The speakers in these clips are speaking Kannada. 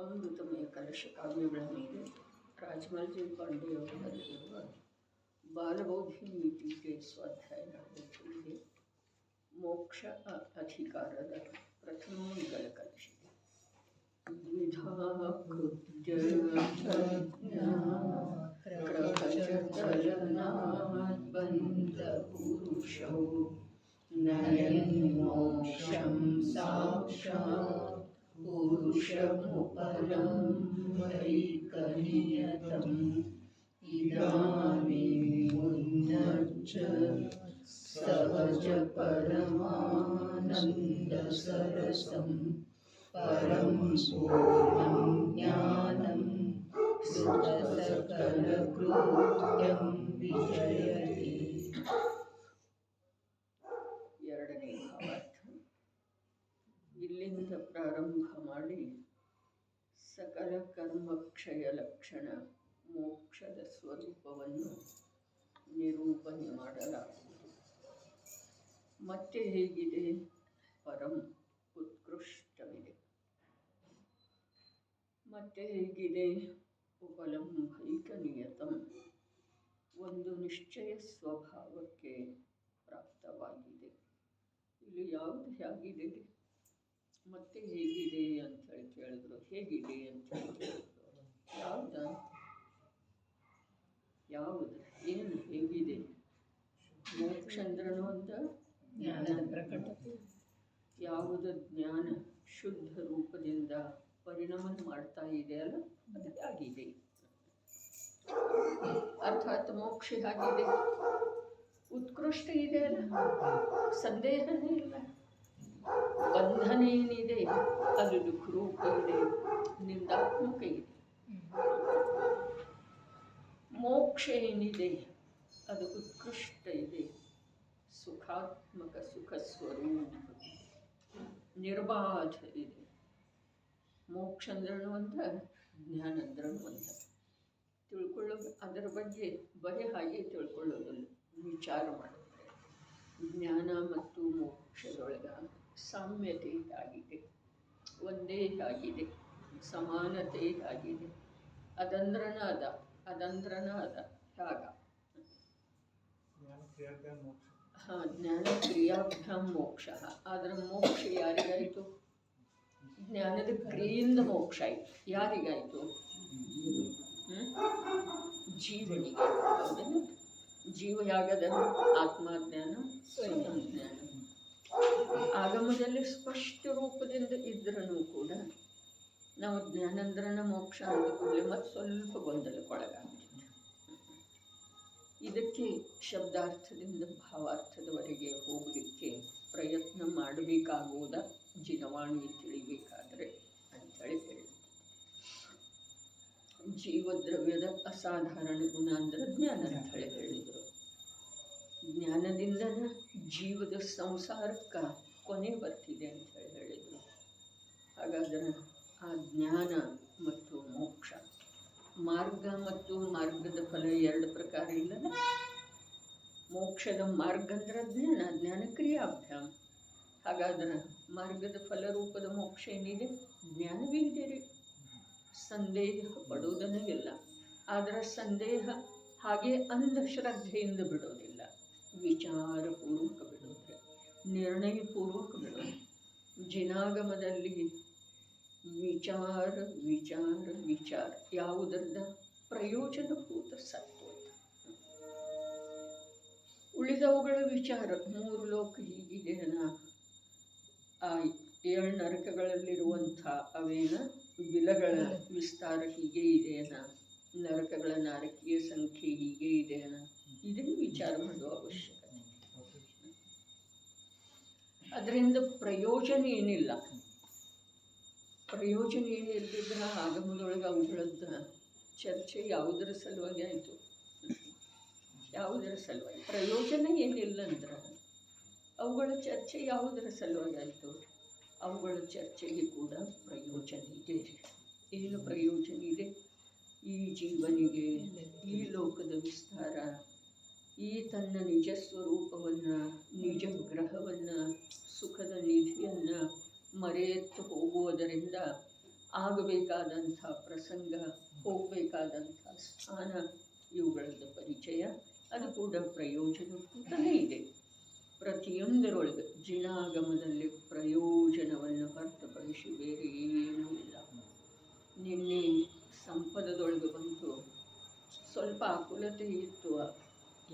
ಅಮೃತಮಯ ಕಲಶ ಕಾವ್ಯಗಳ ಮೇಲೆ ರಾಜಮಲ್ ಪಾಂಡೆಯವರು ಬರೆದಿರುವ ಬಾಲಬೋಧಿ ನೀತಿಗೆ ಸ್ವಾಧ್ಯಾಯ ನಡೆದಿದೆ. ಮೋಕ್ಷ ಅಧಿಕಾರದ ಪ್ರಥಮ ಯುಗಲ ಕಲಶಿದೆ. ದ್ವಿಧಾ ಕೃತ್ಯ ಪ್ರಪಂಚದಲನಾತ್ ಬಂಧ ಪುರುಷೌ ನಯನ್ ಮೋಕ್ಷಂ ಸಾಕ್ಷಾತ್ ಪುರುಷಮುಪರಂ ವೈಕನಿಯತಂ ಇದಾನೀಮುನ್ನಚ್ಚ ಸಹಜ ಪರಮಾನಂದ ಸರಸಂ ಪರಂ ಪೂರ್ಣಂ ಜ್ಞಾನಂ ಸುತ ಸಕಲ ಕೃತ್ಯಂ ವಿಜಯತಿ. ಎರಡನೇ ಭಾವಾರ್ಥ. ಇಲ್ಲಿಂದ ಪ್ರಾರಂಭ ಮಾಡಿ ಸಕಲ ಕರ್ಮಕ್ಷಯ ಲಕ್ಷಣ ಮೋಕ್ಷದ ಸ್ವರೂಪವನ್ನು ನಿರೂಪಣೆ ಮಾಡಲಾಗುವುದು. ಮತ್ತೆ ಹೇಗಿದೆ? ಪರಂ ಉತ್ಕೃಷ್ಟವಿದೆ. ಮತ್ತೆ ಹೇಗಿದೆ? ಉಪಲಂಭೈಕ ನಿಯತಂ ಒಂದು ನಿಶ್ಚಯ ಸ್ವಭಾವಕ್ಕೆ ಪ್ರಾಪ್ತವಾಗಿದೆ. ಇಲ್ಲಿ ಯಾವುದು ಹೇಗಿದೆ? ಮತ್ತೆ ಹೇಗಿದೆ ಅಂಥೇಳಿ ಕೇಳಿದ್ರು. ಹೇಗಿದೆ ಅಂಥೇಳಿ ಕೇಳಿದ್ರು. ಯಾವುದು ಏನು ಹೇಗಿದೆ? ಮೋಕ್ಷ ಅಂದ್ರನು ಅಂತ ಜ್ಞಾನ ಪ್ರಕಟ. ಯಾವುದು ಜ್ಞಾನ ಶುದ್ಧ ರೂಪದಿಂದ ಪರಿಣಾಮ ಮಾಡ್ತಾ ಇದೆ ಅಲ್ಲ, ಅದು ಆಗಿದೆ. ಅರ್ಥಾತ್ ಮೋಕ್ಷ ಆಗಿದೆ, ಉತ್ಕೃಷ್ಟ ಇದೆ ಅಲ್ಲ, ಸಂದೇಹನೇ ಇಲ್ಲ. ಬಂಧನ ಏನಿದೆ ಅದು ದುಃಖರೂಪ ಇದೆ, ನಿಂದಾತ್ಮಕ ಇದೆ. ಮೋಕ್ಷ ಏನಿದೆ ಅದು ಉತ್ಕೃಷ್ಟ ಇದೆ, ಸುಖಾತ್ಮಕ ಸುಖ ಸ್ವರೂಪ, ನಿರ್ಬಾಧ ಇದೆ. ಮೋಕ್ಷ ಅಂದ್ರೂ ಅಂತ, ಜ್ಞಾನ ಅಂದ್ರೂ ಅಂತ ತಿಳ್ಕೊಳ್ಳೋದು. ಅದರ ಬಗ್ಗೆ ಬರೀ ಹಾಗೆ ತಿಳ್ಕೊಳ್ಳೋದಲ್ಲ, ವಿಚಾರ ಮಾಡುತ್ತೆ. ಜ್ಞಾನ ಮತ್ತು ಮೋಕ್ಷದೊಳಗ ಸಾಮ್ಯತೆ ಆಗಿದೆ, ಒಂದೇ ಆಗಿದೆ, ಸಮಾನತೆ ಆಗಿದೆ. ಅದಂದ್ರನ ಅದ, ಅದಂದ್ರನ ಅದ, ಹಾಗ. ಜ್ಞಾನ ಕ್ರಿಯಾಭ್ಯಾಂ ಮೋಕ್ಷ. ಆದರೆ ಮೋಕ್ಷ ಯಾರಿಗಾಯಿತು? ಜ್ಞಾನದ ಕ್ರಿಯೆಯಿಂದ ಮೋಕ್ಷ ಆಯಿತು. ಯಾರಿಗಾಯಿತು? ಜೀವನಿಗೆ. ಹೌದಲ್ಲ? ಜೀವ ಯಾಗದ ಆತ್ಮಜ್ಞಾನ, ಸ್ವಯಂ ಜ್ಞಾನ. ಆಗಮದಲ್ಲಿ ಸ್ಪಷ್ಟ ರೂಪದಿಂದ ಇದ್ರೂ ಕೂಡ ನಾವು ಜ್ಞಾನಂದ್ರನ ಮೋಕ್ಷ ಅಂದ ಕೂಡಲೇ ಮತ್ತೆ ಸ್ವಲ್ಪ ಗೊಂದಲಕ್ಕೊಳಗಾಗ್ತಿತ್ತು. ಇದಕ್ಕೆ ಶಬ್ದಾರ್ಥದಿಂದ ಭಾವಾರ್ಥದವರೆಗೆ ಹೋಗಲಿಕ್ಕೆ ಪ್ರಯತ್ನ ಮಾಡಬೇಕಾಗುವುದ ಜಿನವಾಣಿ ತಿಳಿಬೇಕಾದರೆ ಅಂಥೇಳಿ ಹೇಳಿದೆ. ಜೀವದ್ರವ್ಯದ ಅಸಾಧಾರಣ ಗುಣ ಅಂದ್ರೆ ಜ್ಞಾನ ಅಂಥೇಳಿ ಹೇಳಿದರು. ಜ್ಞಾನದಿಂದ ಜೀವದ ಸಂಸಾರಕ್ಕೆ ಕೊನೆ ಬರ್ತಿದೆ ಅಂಥೇಳಿ ಹೇಳಿದರು. ಹಾಗಾದರೆ ಆ ಜ್ಞಾನ ಮತ್ತು ಮೋಕ್ಷ, ಮಾರ್ಗ ಮತ್ತು ಮಾರ್ಗದ ಫಲ ಎರಡು ಪ್ರಕಾರ ಇಲ್ಲದ. ಮೋಕ್ಷದ ಮಾರ್ಗ ಅಂದ್ರೆ ಜ್ಞಾನ, ಜ್ಞಾನ ಕ್ರಿಯಾಭ್ಯಾಮ್. ಹಾಗಾದ್ರೆ ಮಾರ್ಗದ ಫಲರೂಪದ ಮೋಕ್ಷ ಏನಿದೆ? ಜ್ಞಾನವೇ ಇದೆ ರೀ. ಸಂದೇಹ ಪಡುವುದನ್ನು ಇಲ್ಲ. ಆದರೆ ಸಂದೇಹ ಹಾಗೆ ಅಂಧಶ್ರದ್ಧೆಯಿಂದ ಬಿಡೋದಿಲ್ಲ, ವಿಚಾರಪೂರ್ವಕ ಬಿಡೋದ್ರೆ, ನಿರ್ಣಯಪೂರ್ವಕ ಬಿಡೋದು. ಜಿನಾಗಮದಲ್ಲಿ ವಿಚಾರ ವಿಚಾರ ವಿಚಾರ ಯಾವುದರಿಂದ? ಪ್ರಯೋಜನಭೂತ ಸತ್ವ. ಉಳಿದವುಗಳ ವಿಚಾರ, ಮೂರು ಲೋಕ ಹೀಗಿದೆಯನ, ಆ 7 ನರಕಗಳಲ್ಲಿರುವಂಥ ಅವೇನ ಬಿಲಗಳ ವಿಸ್ತಾರ ಹೀಗೆ ಇದೆಯನ, ನರಕಗಳ ನಾರಕೀಯ ಸಂಖ್ಯೆ ಹೀಗೆ ಇದೆಯನ, ಇದನ್ನು ವಿಚಾರ ಮಾಡುವ ಅವಶ್ಯಕತೆ. ಅದರಿಂದ ಪ್ರಯೋಜನ ಏನಿಲ್ಲ. ಪ್ರಯೋಜನ ಏನಿಲ್ಲದಿದ್ರೆ ಆಗಮದೊಳಗೆ ಅವುಗಳದ್ದು ಚರ್ಚೆ ಯಾವುದರ ಸಲುವಾಗಿ ಆಯಿತು? ಯಾವುದರ ಸಲುವಾಗಿ? ಪ್ರಯೋಜನ ಏನಿಲ್ಲ ಅಂದ್ರೆ ಅವುಗಳ ಚರ್ಚೆ ಯಾವುದರ ಸಲುವಾಗಿ ಆಯಿತು? ಅವುಗಳ ಚರ್ಚೆಗೆ ಕೂಡ ಪ್ರಯೋಜನ ಇದೆ. ಏನು ಪ್ರಯೋಜನ ಇದೆ? ಈ ಜೀವನಿಗೆ ಈ ಲೋಕದ ವಿಸ್ತಾರ, ಈ ತನ್ನ ನಿಜ ಸ್ವರೂಪವನ್ನು, ನಿಜ ಗ್ರಹವನ್ನು, ಸುಖದ ನಿಧಿಯನ್ನು ಮರೆತು ಹೋಗುವುದರಿಂದ ಆಗಬೇಕಾದ ಬರಬೇಕಾದಂಥ ಪ್ರಸಂಗ, ಹೋಗಬೇಕಾದಂಥ ಸ್ಥಾನ, ಇವುಗಳದ್ದು ಪರಿಚಯ, ಅದು ಕೂಡ ಪ್ರಯೋಜನಕ್ಕೂತಲೇ ಇದೆ. ಪ್ರತಿಯೊಂದರೊಳಗೆ ಜಿನಾಗಮದಲ್ಲಿ ಪ್ರಯೋಜನವನ್ನು ಹೊರತುಪಡಿಸಿ ಬೇರೆ ಏನೂ ಇಲ್ಲ. ನಿನ್ನೆ ಸಂಪದದೊಳಗೆ ಬಂತು, ಸ್ವಲ್ಪ ಆಕುಲತೆ ಇತ್ತು,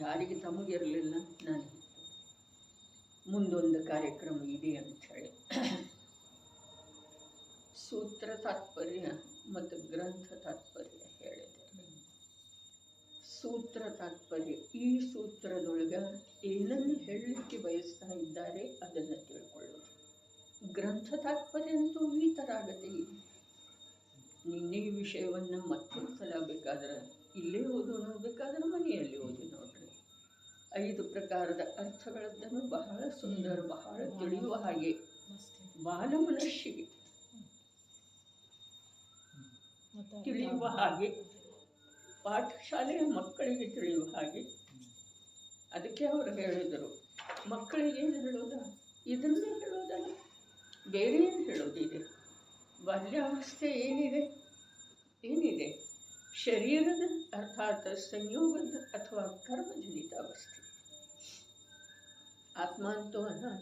ಯಾರಿಗೆ ತಮಗಿರಲಿಲ್ಲ, ನನಗಿತ್ತು. ಮುಂದೊಂದು ಕಾರ್ಯಕ್ರಮ ಇದೆ ಅಂಥೇಳಿ ಸೂತ್ರ ತಾತ್ಪರ್ಯ ಮತ್ತು ಗ್ರಂಥ ತಾತ್ಪರ್ಯ ಹೇಳಿದೆ. ಸೂತ್ರ ತಾತ್ಪರ್ಯ, ಈ ಸೂತ್ರದೊಳಗೆ ಏನನ್ನು ಹೇಳಲಿಕ್ಕೆ ಬಯಸ್ತಾ ಇದ್ದಾರೆ ಅದನ್ನು ತಿಳ್ಕೊಳ್ಳೋದು. ಗ್ರಂಥ ತಾತ್ಪರ್ಯ ಅಂತೂ ಈ ಥರ ಆಗತ್ತೆ. ನಿನ್ನೆ ಈ ವಿಷಯವನ್ನು ಮತ್ತೊಂದು ಸಲ ಬೇಕಾದ್ರೆ ಇಲ್ಲೇ ಓದು ನೋಡಬೇಕಾದ್ರೆ ಮನೆಯಲ್ಲಿ ಓದಿ ನೋಡ್ರಿ. 5 ಪ್ರಕಾರದ ಅರ್ಥಗಳದ್ದನ್ನು ಬಹಳ ಸುಂದರ, ಬಹಳ ತಿಳಿಯುವ ಹಾಗೆ ಬಾಲಮನಸ್ಸಿಗೆ ತಿಳಿಯುವ ಹಾಗೆ, ಪಾಠಶಾಲೆಯ ಮಕ್ಕಳಿಗೆ ತಿಳಿಯುವ ಹಾಗೆ. ಅದಕ್ಕೆ ಅವರು ಹೇಳಿದರು, ಮಕ್ಕಳಿಗೆ ಏನು ಹೇಳೋದ, ಇದನ್ನೇ ಹೇಳೋದಲ್ಲ, ಬೇರೆ ಏನು ಹೇಳೋದಿದೆ. ಬಾಲ್ಯಾವಸ್ಥೆ ಏನಿದೆ ಶರೀರದ ಅರ್ಥಾತ್ ಸಂಯೋಗದ ಅಥವಾ ಕರ್ಮಜನಿತ ಅವಸ್ಥೆ. ಆತ್ಮ ಅಂತೂ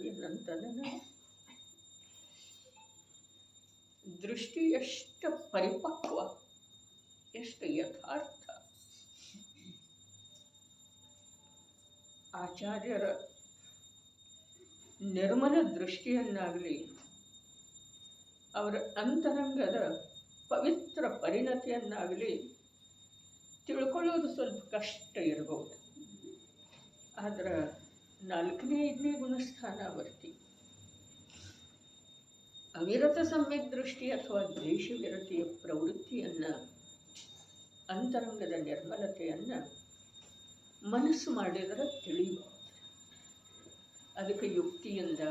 ಏನಂತಂದ್ರೆ ದೃಷ್ಟಿ ಎಷ್ಟು ಪರಿಪಕ್ವ, ಎಷ್ಟು ಯಥಾರ್ಥ. ಆಚಾರ್ಯರ ನಿರ್ಮಲ ದೃಷ್ಟಿಯನ್ನಾಗಲಿ, ಅವರ ಅಂತರಂಗದ ಪವಿತ್ರ ಪರಿಣತಿಯನ್ನಾಗಲಿ ತಿಳ್ಕೊಳ್ಳೋದು ಸ್ವಲ್ಪ ಕಷ್ಟ ಇರಬಹುದು. ಆದ್ರೆ 4ನೇ 5ನೇ ಗುಣಸ್ಥಾನಾವರ್ತಿ ಅವಿರತ ಸಮ್ಯಕ್ ದೃಷ್ಟಿ ಅಥವಾ ದ್ವೇಷ ವಿರತಿಯ ಪ್ರವೃತ್ತಿಯನ್ನು, ಅಂತರಂಗದ ನಿರ್ಮಲತೆಯನ್ನು ಮನಸ್ಸು ಮಾಡಿದರೆ ತಿಳಿಯಬಹುದು. ಅದಕ್ಕೆ ಯುಕ್ತಿಯಿಂದ,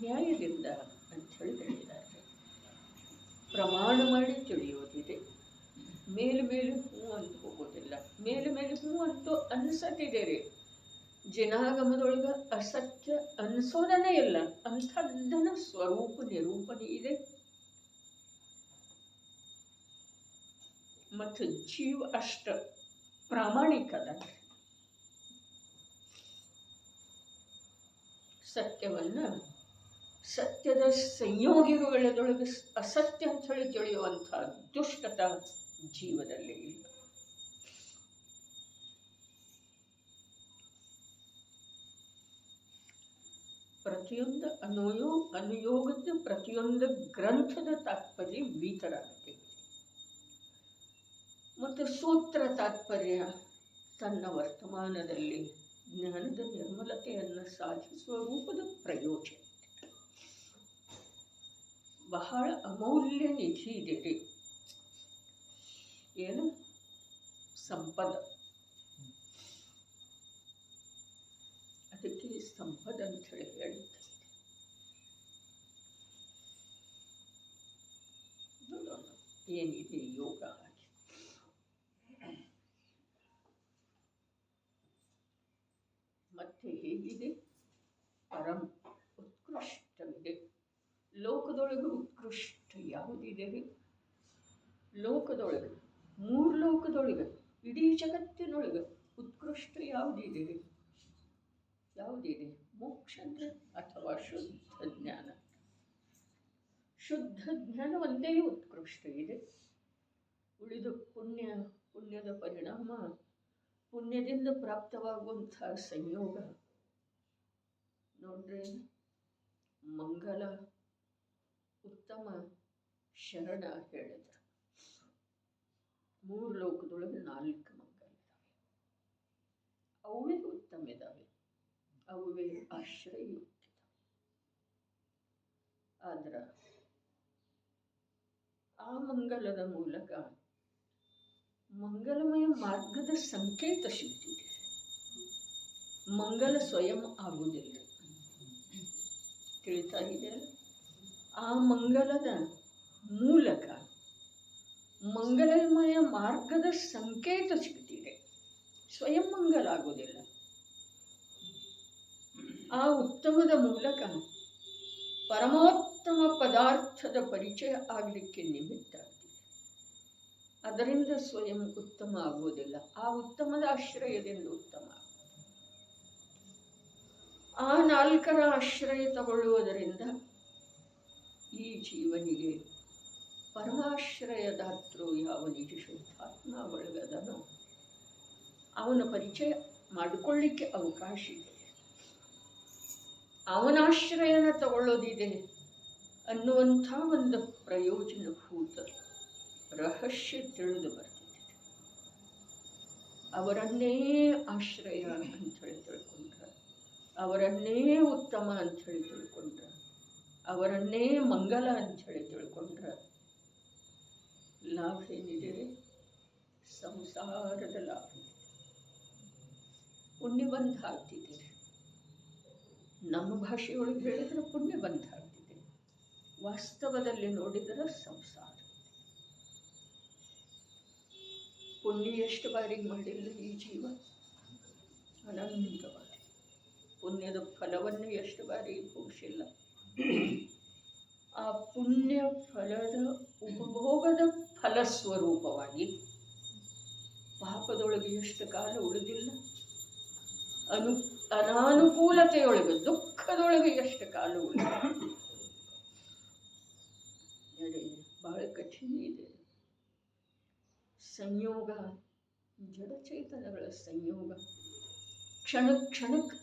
ನ್ಯಾಯದಿಂದ ಅಂಥೇಳಿ ಹೇಳಿದ್ದಾರೆ. ಪ್ರಮಾಣ ಮಾಡಿ ತಿಳಿಯೋದಿದೆ. ಮೇಲೆ ಹೂ ಅಂತ ಹೋಗೋದಿಲ್ಲ. ಮೇಲೆ ಹೂ ಅಂತೂ ಅನಿಸತ್ತಿದೆ ರೀ. ಜಿನಾಗಮದೊಳಗೆ ಅಸತ್ಯ ಅನಿಸೋದನ್ನೇ ಇಲ್ಲ, ಅಂಥದ್ದನ್ನು ಸ್ವರೂಪ ನಿರೂಪಣೆ ಇದೆ. ಮತ್ತು ಜೀವ ಅಷ್ಟ ಪ್ರಾಮಾಣಿಕದ ಸತ್ಯವನ್ನು, ಸತ್ಯದ ಸಂಯೋಗಿಗಳದೊಳಗೆ ಅಸತ್ಯ ಅಂತ ಹೇಳಿ ತಿಳಿಯುವಂಥ ದುಷ್ಟತ ಜೀವದಲ್ಲಿ ಇಲ್ಲ. ಪ್ರತಿಯೊಂದು ಅನುಯೋಗದ ಪ್ರತಿಯೊಂದು ಗ್ರಂಥದ ತಾತ್ಪರ್ಯ ವೀತರಾಗುತ್ತೆ. ಮತ್ತು ಸೂತ್ರ ತಾತ್ಪರ್ಯ ತನ್ನ ವರ್ತಮಾನದಲ್ಲಿ ಜ್ಞಾನದ ನಿರ್ಮಲತೆಯನ್ನು ಸಾಧಿಸುವ ರೂಪದ ಪ್ರಯೋಜನ. ಬಹಳ ಅಮೂಲ್ಯ ನಿಧಿ ಇದೆ ರೀ. ಏನು ಸಂಪದ. ಅದಕ್ಕೆ ಸಂಪದ ಅಂತ ಹೇಳಿ ಹೇಳ್ತಾರೆ. ನೋಡೋಣ ಏನಿದೆ ಯೋಗ ಹಾಗೆ. ಮತ್ತೆ ಹೇಗಿದೆ? ಪರಂ ಉತ್ಕೃಷ್ಟವಿದೆ. ಲೋಕದೊಳಗೆ ಉತ್ಕೃಷ್ಟ ಯಾವುದಿದೆ ರೀ? ಲೋಕದೊಳಗೆ, 3 ಲೋಕದೊಳಗೆ, ಇಡೀ ಜಗತ್ತಿನೊಳಗೆ ಉತ್ಕೃಷ್ಟ ಯಾವುದಿದೆ ರೀ? ಯಾವುದಿದೆ? ಮೋಕ್ಷ ಅಥವಾ ಶುದ್ಧ ಜ್ಞಾನ. ಶುದ್ಧ ಜ್ಞಾನ ಒಂದೇ ಉತ್ಕೃಷ್ಟ ಇದೆ. ಉಳಿದು ಪುಣ್ಯದ ಪರಿಣಾಮ, ಪುಣ್ಯದಿಂದ ಪ್ರಾಪ್ತವಾಗುವಂಥ ಸಂಯೋಗ ನೋಡ್ರಿ. ಮಂಗಲ, ಉತ್ತಮ, ಶರಣ ಹೇಳಿದ 3 ಲೋಕದೊಳಗೆ 4 ಮಂಗಲ ಇದ್ದಾವೆ. ಅವೇ ಉತ್ತಮ ಇದ್ದಾವೆ, ಅವೇ ಆಶ್ರಯಯುಕ್ತ. ಆದ್ರೆ ಆ ಮಂಗಲದ ಮೂಲಕ ಮಂಗಲಮಯ ಮಾರ್ಗದ ಸಂಕೇತ ಸಿಗ್ತಿದೆ. ಮಂಗಲ ಸ್ವಯಂ ಆಗುವುದಿಲ್ಲ. ತಿಳಿತಾ ಇದೆ? ಆ ಮಂಗಲದ ಮೂಲಕ ಮಂಗಲಮಯ ಮಾರ್ಗದ ಸಂಕೇತ ಸಿಗ್ತಿದೆ, ಸ್ವಯಂ ಮಂಗಲ ಆಗುವುದಿಲ್ಲ. ಆ ಉತ್ತಮದ ಮೂಲಕ ಪರಮೋತ್ತಮ ಪದಾರ್ಥದ ಪರಿಚಯ ಆಗಲಿಕ್ಕೆ ನಿಮಿತ್ತ ಆಗ್ತಿದೆ. ಅದರಿಂದ ಸ್ವಯಂ ಉತ್ತಮ ಆಗುವುದಿಲ್ಲ. ಆ ಉತ್ತಮದ ಆಶ್ರಯದಿಂದ ಉತ್ತಮ. ಆ ನಾಲ್ಕರ ಆಶ್ರಯ ತಗೊಳ್ಳುವುದರಿಂದ ಈ ಜೀವನಿಗೆ ಪರಮಾಶ್ರಯದಾತೃ ಯಾವ ನಿಜ ಶುದ್ಧಾತ್ಮ ಒಳಗದನೋ ಅವನ ಪರಿಚಯ ಮಾಡಿಕೊಳ್ಳಿಕ್ಕೆ ಅವಕಾಶ ಇದೆ. ಅವನಾಶ್ರಯನ ತಗೊಳ್ಳೋದಿದೆ ಅನ್ನುವಂಥ ಒಂದು ಪ್ರಯೋಜನಭೂತ ರಹಸ್ಯ ತಿಳಿದು ಬರ್ತಿದೆ. ಅವರನ್ನೇ ಆಶ್ರಯ ಅಂಥೇಳಿ ತಿಳ್ಕೊಂಡ್ರೆ, ಅವರನ್ನೇ ಉತ್ತಮ ಅಂಥೇಳಿ ತಿಳ್ಕೊಂಡ್ರೆ, ಅವರನ್ನೇ ಮಂಗಲ ಅಂಥೇಳಿ ತಿಳ್ಕೊಂಡ್ರೆ ಲಾಭ ಏನಿದೆ? ಸಂಸಾರದ ಲಾಭ. ಪುಣ್ಯಬಂಧ ಆಗ್ತಿದೆ. ನಮ್ಮ ಭಾಷೆಯೊಳಗೆ ಹೇಳಿದರೆ ಪುಣ್ಯಬಂಧ ಆಗ್ತಿದೆ. ವಾಸ್ತವದಲ್ಲಿ ನೋಡಿದರೆ ಸಂಸಾರ. ಪುಣ್ಯ ಎಷ್ಟು ಬಾರಿ ಮಾಡಿಲ್ಲ ಈ ಜೀವ? ಅನಂತವಾಗಿ. ಪುಣ್ಯದ ಫಲವನ್ನು ಎಷ್ಟು ಬಾರಿ ಭೋಗಿಸಿಲ್ಲ? ಆ ಪುಣ್ಯ ಫಲದ ಉಪಭೋಗದ ಫಲಸ್ವರೂಪವಾಗಿ ಪಾಪದೊಳಗೆ ಎಷ್ಟು ಕಾಲ ಉಳಿದಿಲ್ಲ? ಅನಾನುಕೂಲತೆಯೊಳಗೆ, ದುಃಖದೊಳಗೆ ಎಷ್ಟು ಕಾಲ ಉಳಿದಿಲ್ಲ? ಬಹಳ ಕಠಿಣ ಇದೆ. ಸಂಯೋಗ, ಜಡಚೇತನಗಳ ಸಂಯೋಗ ಕ್ಷಣ ಕ್ಷಣಕ್ಕೆ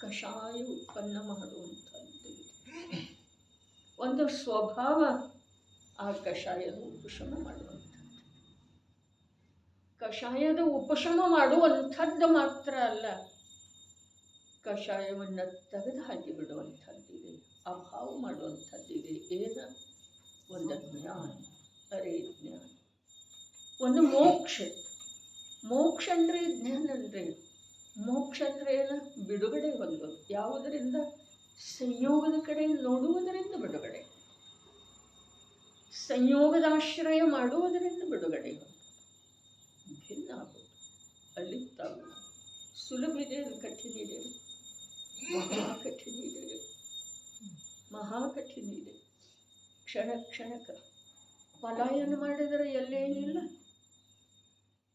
ಕಷಾಯ ಉತ್ಪನ್ನ ಮಾಡುವಂಥದ್ದು. ಒಂದು ಸ್ವಭಾವ ಆ ಕಷಾಯದ ಉಪಶಮ ಮಾಡುವಂಥದ್ದು. ಕಷಾಯದ ಉಪಶಮ ಮಾಡುವಂಥದ್ದು ಮಾತ್ರ ಅಲ್ಲ, ಕಷಾಯವನ್ನು ತೆಗೆದು ಹಾಕಿ ಬಿಡುವಂಥದ್ದಿದೆ, ಅಭಾವ ಮಾಡುವಂಥದ್ದಿದೆ. ಏನು? ಒಂದು ಜ್ಞಾನ, ಅರೆ ಜ್ಞಾನ, ಒಂದು ಮೋಕ್ಷ. ಮೋಕ್ಷ ಅಂದರೆ ಜ್ಞಾನ ಅಂದರೆ, ಮೋಕ್ಷ ಅಂದರೆ ಏನು? ಬಿಡುಗಡೆ ಹೊಂದೋದು. ಯಾವುದರಿಂದ? ಸಂಯೋಗದ ಕಡೆ ನೋಡುವುದರಿಂದ ಬಿಡುಗಡೆ, ಸಂಯೋಗದ ಆಶ್ರಯ ಮಾಡುವುದರಿಂದ ಬಿಡುಗಡೆ ಭಿನ್ನ ಆಗೋದು. ಅಲ್ಲಿ ತಾವು ಸುಲಭ ಇದೆ, ಕಠಿಣ ಇದೆ, ಮಹಾ ಕಠಿಣ ಇದೆ, ಮಹಾ ಕಠಿಣ ಇದೆ. ಕ್ಷಣ ಕ್ಷಣಕ್ಕೆ ಪಲಾಯನ ಮಾಡಿದರೆ ಎಲ್ಲೇನಿಲ್ಲ,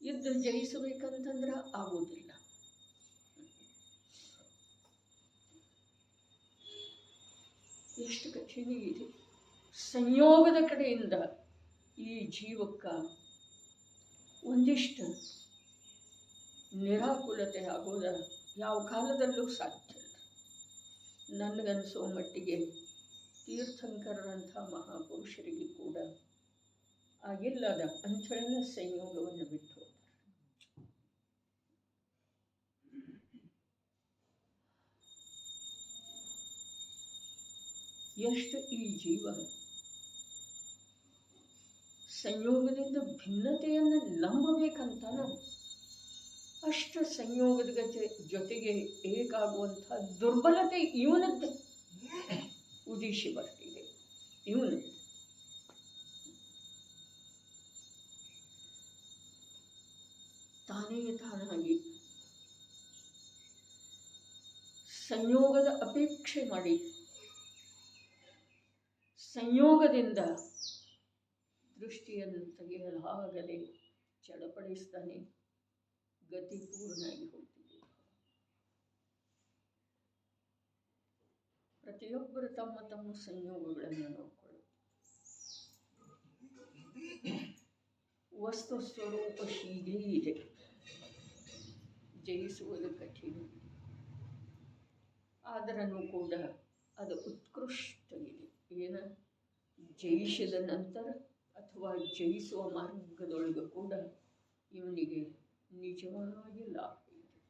ಯುದ್ಧ ಜಯಿಸಬೇಕಂತಂದ್ರೆ ಆಗೋದಿಲ್ಲ. ಎಷ್ಟು ಕಠಿಣ ಇದೆ. ಸಂಯೋಗದ ಕಡೆಯಿಂದ ಈ ಜೀವಕ್ಕೆ ಒಂದಿಷ್ಟು ನಿರಾಕುಲತೆ ಆಗೋದ ಯಾವ ಕಾಲದಲ್ಲೂ ಸಾಧ್ಯ ಇಲ್ಲ. ನನಗನ್ನಿಸೋ ಮಟ್ಟಿಗೆ ತೀರ್ಥಂಕರಂಥ ಮಹಾಪುರುಷರಿಗೆ ಕೂಡ ಆಗಿಲ್ಲದ ಅಂಥೇಳಿನ ಸಂಯೋಗವನ್ನು ಬಿಟ್ಟು ಹೋಗ್ತಾರೆ. ಎಷ್ಟು ಈ ಜೀವ ಸಂಯೋಗದಿಂದ ಭಿನ್ನತೆಯನ್ನು ನಂಬಬೇಕಂತಾನೋ ಅಷ್ಟು ಸಂಯೋಗದ ಜೊತೆಗೆ ಏಕಾಗುವಂಥ ದುರ್ಬಲತೆ ಇವನದ್ದು ಉದಿಸಿ ಬರ್ತಿದೆ. ಇವನದ್ದು ತಾನೇ ತಾನಾಗಿ ಸಂಯೋಗದ ಅಪೇಕ್ಷೆ ಮಾಡಿ ಸಂಯೋಗದಿಂದ ದೃಷ್ಟಿಯನ್ನು ತೆಗೆಯಲಾಗದೆ ಚಡಪಡಿಸ್ತಾನೆ, ಗತಿಪೂರ್ಣಾಗಿ ಹೋಗ್ತಿದೆ. ಪ್ರತಿಯೊಬ್ಬರು ತಮ್ಮ ತಮ್ಮ ಸಂಯೋಗಗಳನ್ನು ನೋಡಿಕೊಳ್ಳು. ವಸ್ತು ಸ್ವರೂಪ ಹೀಗೇ ಇದೆ, ಜಯಿಸುವುದು ಕಠಿಣ. ಆದರೂ ಕೂಡ ಅದು ಉತ್ಕೃಷ್ಟ ಇದೆ. ಏನು? ಜಯಿಸಿದ ನಂತರ ಅಥವಾ ಜಯಿಸುವ ಮಾರ್ಗದೊಳಗೆ ಕೂಡ ಇವನಿಗೆ ನಿಜವಾಗಿ ಲಾಭ ಇದೆ,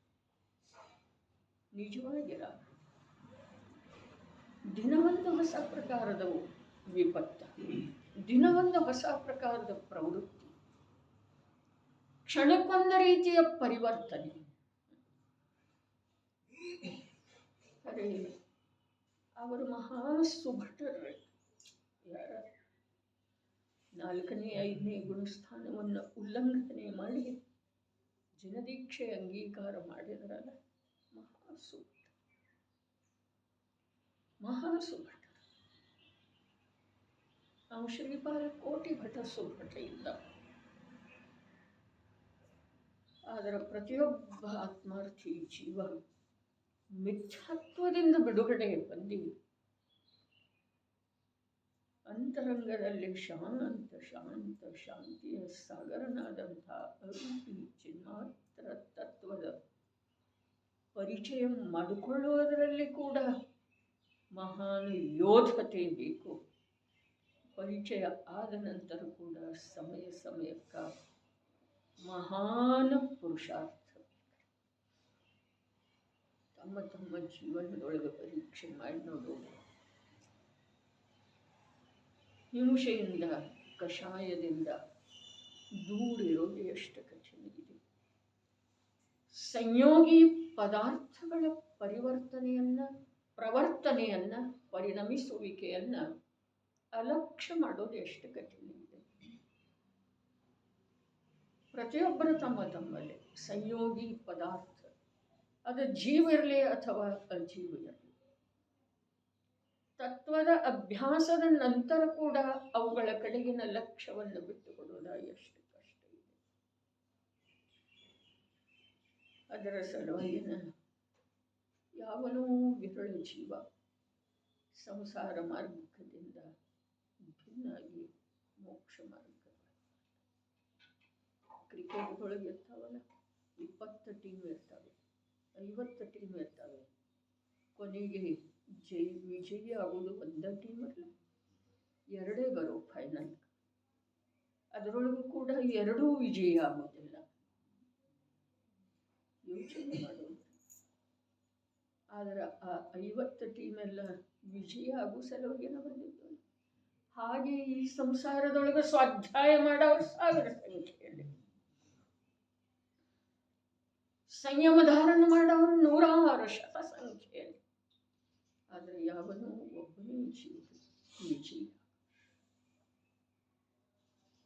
ನಿಜವಾಗಿ ಲಾಭ. ದಿನವೊಂದು ಹೊಸ ಪ್ರಕಾರದ ವಿಪತ್ತು, ದಿನವೊಂದು ಹೊಸ ಪ್ರಕಾರದ ಪ್ರವೃತ್ತಿ, ಕ್ಷಣಕ್ಕೊಂದು ರೀತಿಯ ಪರಿವರ್ತನೆ. ಅರೆ ಅವರು ಮಹಾ ಸುಭಟರು. ಯಾರ 4ನೇ 5ನೇ ಗುಣಸ್ಥಾನವನ್ನು ಉಲ್ಲಂಘನೆ ಮಾಡಿ ಜನದೀಕ್ಷೆ ಅಂಗೀಕಾರ ಮಾಡಿದ್ರಲ್ಲ, ಮಹಾಸುಭಟ, ಮಹಾಸುಭಟ. ನಾವು ಶ್ರೀಪಾದ ಕೋಟಿ ಭಟ ಸುಭಟ ಇಲ್ಲ. ಆದರೆ ಪ್ರತಿಯೊಬ್ಬ ಆತ್ಮಾರ್ಥಿ ಜೀವ ಮಿಥ್ಯಾತ್ವದಿಂದ ಬಿಡುಗಡೆ ಹೊಂದಿ ಅಂತರಂಗದಲ್ಲಿ ಶಾಂತ ಶಾಂತ ಶಾಂತಿಯ ಸಾಗರನಾದಂಥ ಅರೂಪಿ ಚಿನ್ಮಾತ್ರ ತತ್ವದ ಪರಿಚಯ ಮಾಡಿಕೊಳ್ಳುವುದರಲ್ಲಿ ಕೂಡ ಮಹಾನ್ ಯೋಧತೆ ಬೇಕು. ಪರಿಚಯ ಆದ ನಂತರ ಕೂಡ ಸಮಯ ಸಮಯಕ್ಕ ಮಹಾನ್ ಪುರುಷಾರ್ಥ ತಮ್ಮ ತಮ್ಮ ಜೀವನದೊಳಗೆ ಪರೀಕ್ಷೆ ಮಾಡಿ ನೋಡೋದು. ಹಿಂಸೆಯಿಂದ ಕಷಾಯದಿಂದ ದೂರಿರೋದು ಎಷ್ಟು ಕಠಿಣ ಇದೆ. ಸಂಯೋಗಿ ಪದಾರ್ಥಗಳ ಪ್ರವರ್ತನೆಯನ್ನ ಪರಿಣಮಿಸುವಿಕೆಯನ್ನ ಅಲಕ್ಷ್ಯ ಮಾಡೋದು ಎಷ್ಟು ಕಠಿಣ ಇದೆ. ಪ್ರತಿಯೊಬ್ಬರು ತಮ್ಮ ತಮ್ಮಲ್ಲಿ ಸಂಯೋಗಿ ಪದಾರ್ಥ, ಅದು ಜೀವ ಇರಲಿ ಅಥವಾ ಅಜೀವ ಇರಲಿ, ತತ್ವದ ಅಭ್ಯಾಸದ ನಂತರ ಕೂಡ ಅವುಗಳ ಕಡೆಗಿನ ಲಕ್ಷ್ಯವನ್ನು ಬಿಟ್ಟುಕೊಡುವುದ ಎಷ್ಟು ಕಷ್ಟ ಇದೆ. ಅದರ ಸಲುವಾಗಿನ ಯಾವನೋ ವಿರಳ ಜೀವ ಸಂಸಾರ ಮಾರ್ಗದಿಂದ ಭಿನ್ನಾಗಿ ಮೋಕ್ಷ ಮಾರ್ಗ. ಕ್ರಿಕೆಟ್ದೊಳಗೆ ಇರ್ತಾವಲ್ಲ, 20 ಟೀಮ್ ಇರ್ತವೆ, 50 ಟೀಮ್ ಇರ್ತವೆ. ಕೊನೆಗೆ ವಿಜಯಿ ಆಗೋದು ಒಂದೇ ಟೀಮ್ ಅಲ್ಲ, 2 ಬರೋ ಫೈನಲ್. ಅದರೊಳಗೂ ಕೂಡ 2 ವಿಜಯಿ ಆಗೋದಿಲ್ಲ. ಯೋಚನೆ ಮಾಡೋದು. ಆದರೆ ಆ 50 ಟೀಮೆಲ್ಲ ವಿಜಯ ಆಗೋ ಸಲುವಾಗಿನ ಬಂದಿದ್ದು. ಹಾಗೆ ಈ ಸಂಸಾರದೊಳಗೆ ಸ್ವಾಧ್ಯಾಯ ಮಾಡೋರು 1000 ಸಂಖ್ಯೆಯಲ್ಲಿ, ಸಂಯಮ ಧಾರಣ ಮಾಡೋರು 100 ಶತ ಸಂಖ್ಯೆಯಲ್ಲಿ. ಆದರೆ ಯಾವನೂ ಒಬ್ಬನೇ ವಿಜಯ.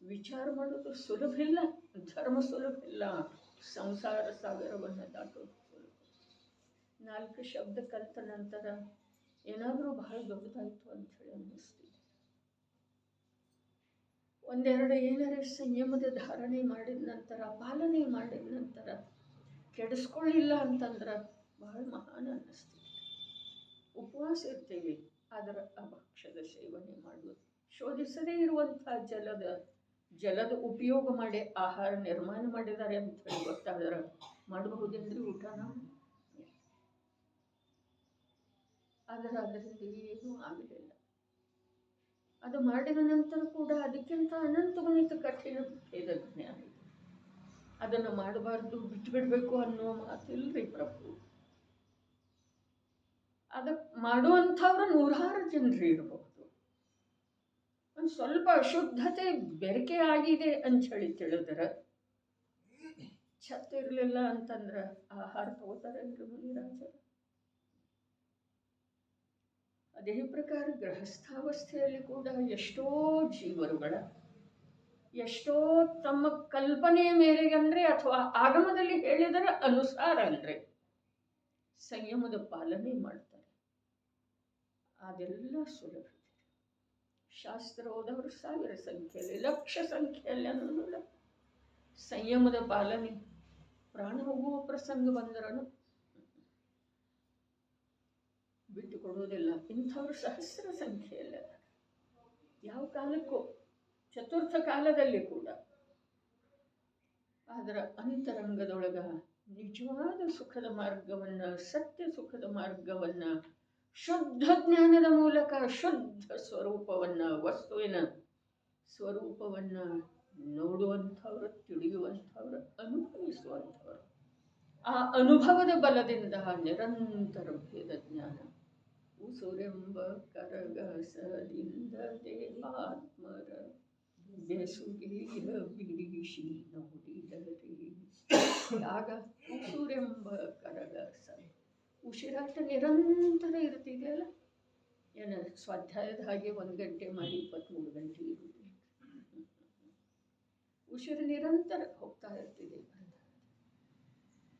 ವಿಚಾರ ಮಾಡೋದು ಸುಲಭ ಇಲ್ಲ, ಧರ್ಮ ಸುಲಭ ಇಲ್ಲ, ಸಂಸಾರ ಸಾಗರವನ್ನು ದಾಟೋದು ಸುಲಭ. 4 ಶಬ್ದ ಕಲಿತ ನಂತರ ಏನಾದರೂ ಬಹಳ ದೊಡ್ಡದಾಯಿತು ಅಂಥೇಳಿ ಅನ್ನಿಸ್ತಿದೆ. ಒಂದೆರಡು ಏನಾರೇ ಸಂಯಮದ ಧಾರಣೆ ಮಾಡಿದ ನಂತರ, ಪಾಲನೆ ಮಾಡಿದ ನಂತರ ಕೆಡಿಸ್ಕೊಳ್ಳಿಲ್ಲ ಅಂತಂದ್ರೆ ಬಹಳ ಮಹಾನ್ ಅನ್ನಿಸ್ತಿದೆ. ಉಪವಾಸ ಇರ್ತೇವೆ, ಅದರ ಅಭಕ್ಷದ ಸೇವನೆ ಮಾಡುವುದು, ಶೋಧಿಸದೇ ಇರುವಂಥ ಜಲದ ಉಪಯೋಗ ಮಾಡಿ ಆಹಾರ ನಿರ್ಮಾಣ ಮಾಡಿದ್ದಾರೆ ಅಂತ ಹೇಳಿ ಗೊತ್ತಾದ್ರೆ ಮಾಡಬಹುದೇನ್ರಿ ಊಟನ? ಅದರಿಂದ ಏನೂ ಆಗಲಿಲ್ಲ. ಅದು ಮಾಡಿದ ನಂತರ ಕೂಡ ಅದಕ್ಕಿಂತ ಅನಂತಗುಣಿತ ಕಠಿಣ ಭೇದ ಜ್ಞಾನ ಇದೆ. ಅದನ್ನು ಮಾಡಬಾರ್ದು, ಬಿಟ್ಟುಬಿಡಬೇಕು ಅನ್ನೋ ಮಾತಿಲ್ರಿ ಪ್ರಭು. ಅದಕ್ಕೆ ಮಾಡುವಂಥವ್ರು 100 ಜನರು ಇರಬಹುದು. ಒಂದು ಸ್ವಲ್ಪ ಅಶುದ್ಧತೆ ಬೆರಕೆ ಆಗಿದೆ ಅಂಥೇಳಿ ತಿಳಿದ್ರೆ, ಛತ್ತ ಇರಲಿಲ್ಲ ಅಂತಂದ್ರೆ ಆಹಾರ ತಗೋತಾರಲ್ರಿ ಮುನಿರಾಜರು. ಅದೇ ಪ್ರಕಾರ ಗೃಹಸ್ಥಾವಸ್ಥೆಯಲ್ಲಿ ಕೂಡ ಎಷ್ಟೋ ಜೀವರುಗಳ, ಎಷ್ಟೋ ತಮ್ಮ ಕಲ್ಪನೆಯ ಮೇರೆಗೆ ಅಂದರೆ ಅಥವಾ ಆಗಮದಲ್ಲಿ ಹೇಳಿದರೆ ಅನುಸಾರ ಅಂದರೆ ಸಂಯಮದ ಪಾಲನೆ ಮಾಡ್ತಾರೆ. ಅದೆಲ್ಲ ಸುಲಭ. ಶಾಸ್ತ್ರ ಓದವರು 1000 ಸಂಖ್ಯೆಯಲ್ಲಿ, ಲಕ್ಷ ಸಂಖ್ಯೆಯಲ್ಲಿ ಅನ್ನೋದಿಲ್ಲ. ಸಂಯಮದ ಪಾಲನೆ ಪ್ರಾಣ ಹೋಗುವ ಪ್ರಸಂಗ ಬಂದರೂ ಬಿಟ್ಟು ಕೊಡುವುದಿಲ್ಲ. ಇಂಥವ್ರು 1000 ಸಂಖ್ಯೆಯಲ್ಲ. ಯಾವ ಕಾಲಕ್ಕೂ, ಚತುರ್ಥ ಕಾಲದಲ್ಲಿ ಕೂಡ ಅದರ ಅಂತರಂಗದೊಳಗ ನಿಜವಾದ ಸುಖದ ಮಾರ್ಗವನ್ನು, ಸತ್ಯ ಸುಖದ ಮಾರ್ಗವನ್ನು, ಶುದ್ಧ ಜ್ಞಾನದ ಮೂಲಕ ಶುದ್ಧ ಸ್ವರೂಪವನ್ನು, ವಸ್ತುವಿನ ಸ್ವರೂಪವನ್ನು ನೋಡುವಂಥವ್ರು, ತಿಳಿಯುವಂಥವ್ರು, ಅನುಭವಿಸುವಂಥವ್ರು. ಆ ಅನುಭವದ ಬಲದಿಂದ ನಿರಂತರ ಭೇದ ಜ್ಞಾನ ಉಸುರೆಂಬ ಕರಗಸದಿಂದ ದೇಹಾತ್ಮರ ಬೆಸುಗೆಯ ಬಿಡಿಸಿ ನೋಡಿದರೆ ಆಗ ಉಸುರೆಂಬ ಕರಗಸ. ಉಸಿರಾಟ ನಿರಂತರ ಇರ್ತಿದೆಯಲ್ಲ, ಏನು ಸ್ವಾಧ್ಯಾಯದ ಹಾಗೆ 1 ಗಂಟೆ ಮಾಡಿ 23 ಗಂಟೆ ಇರುವುದಿಲ್ಲ. ಉಸಿರು ನಿರಂತರ ಹೋಗ್ತಾ ಇರ್ತಿದೆ.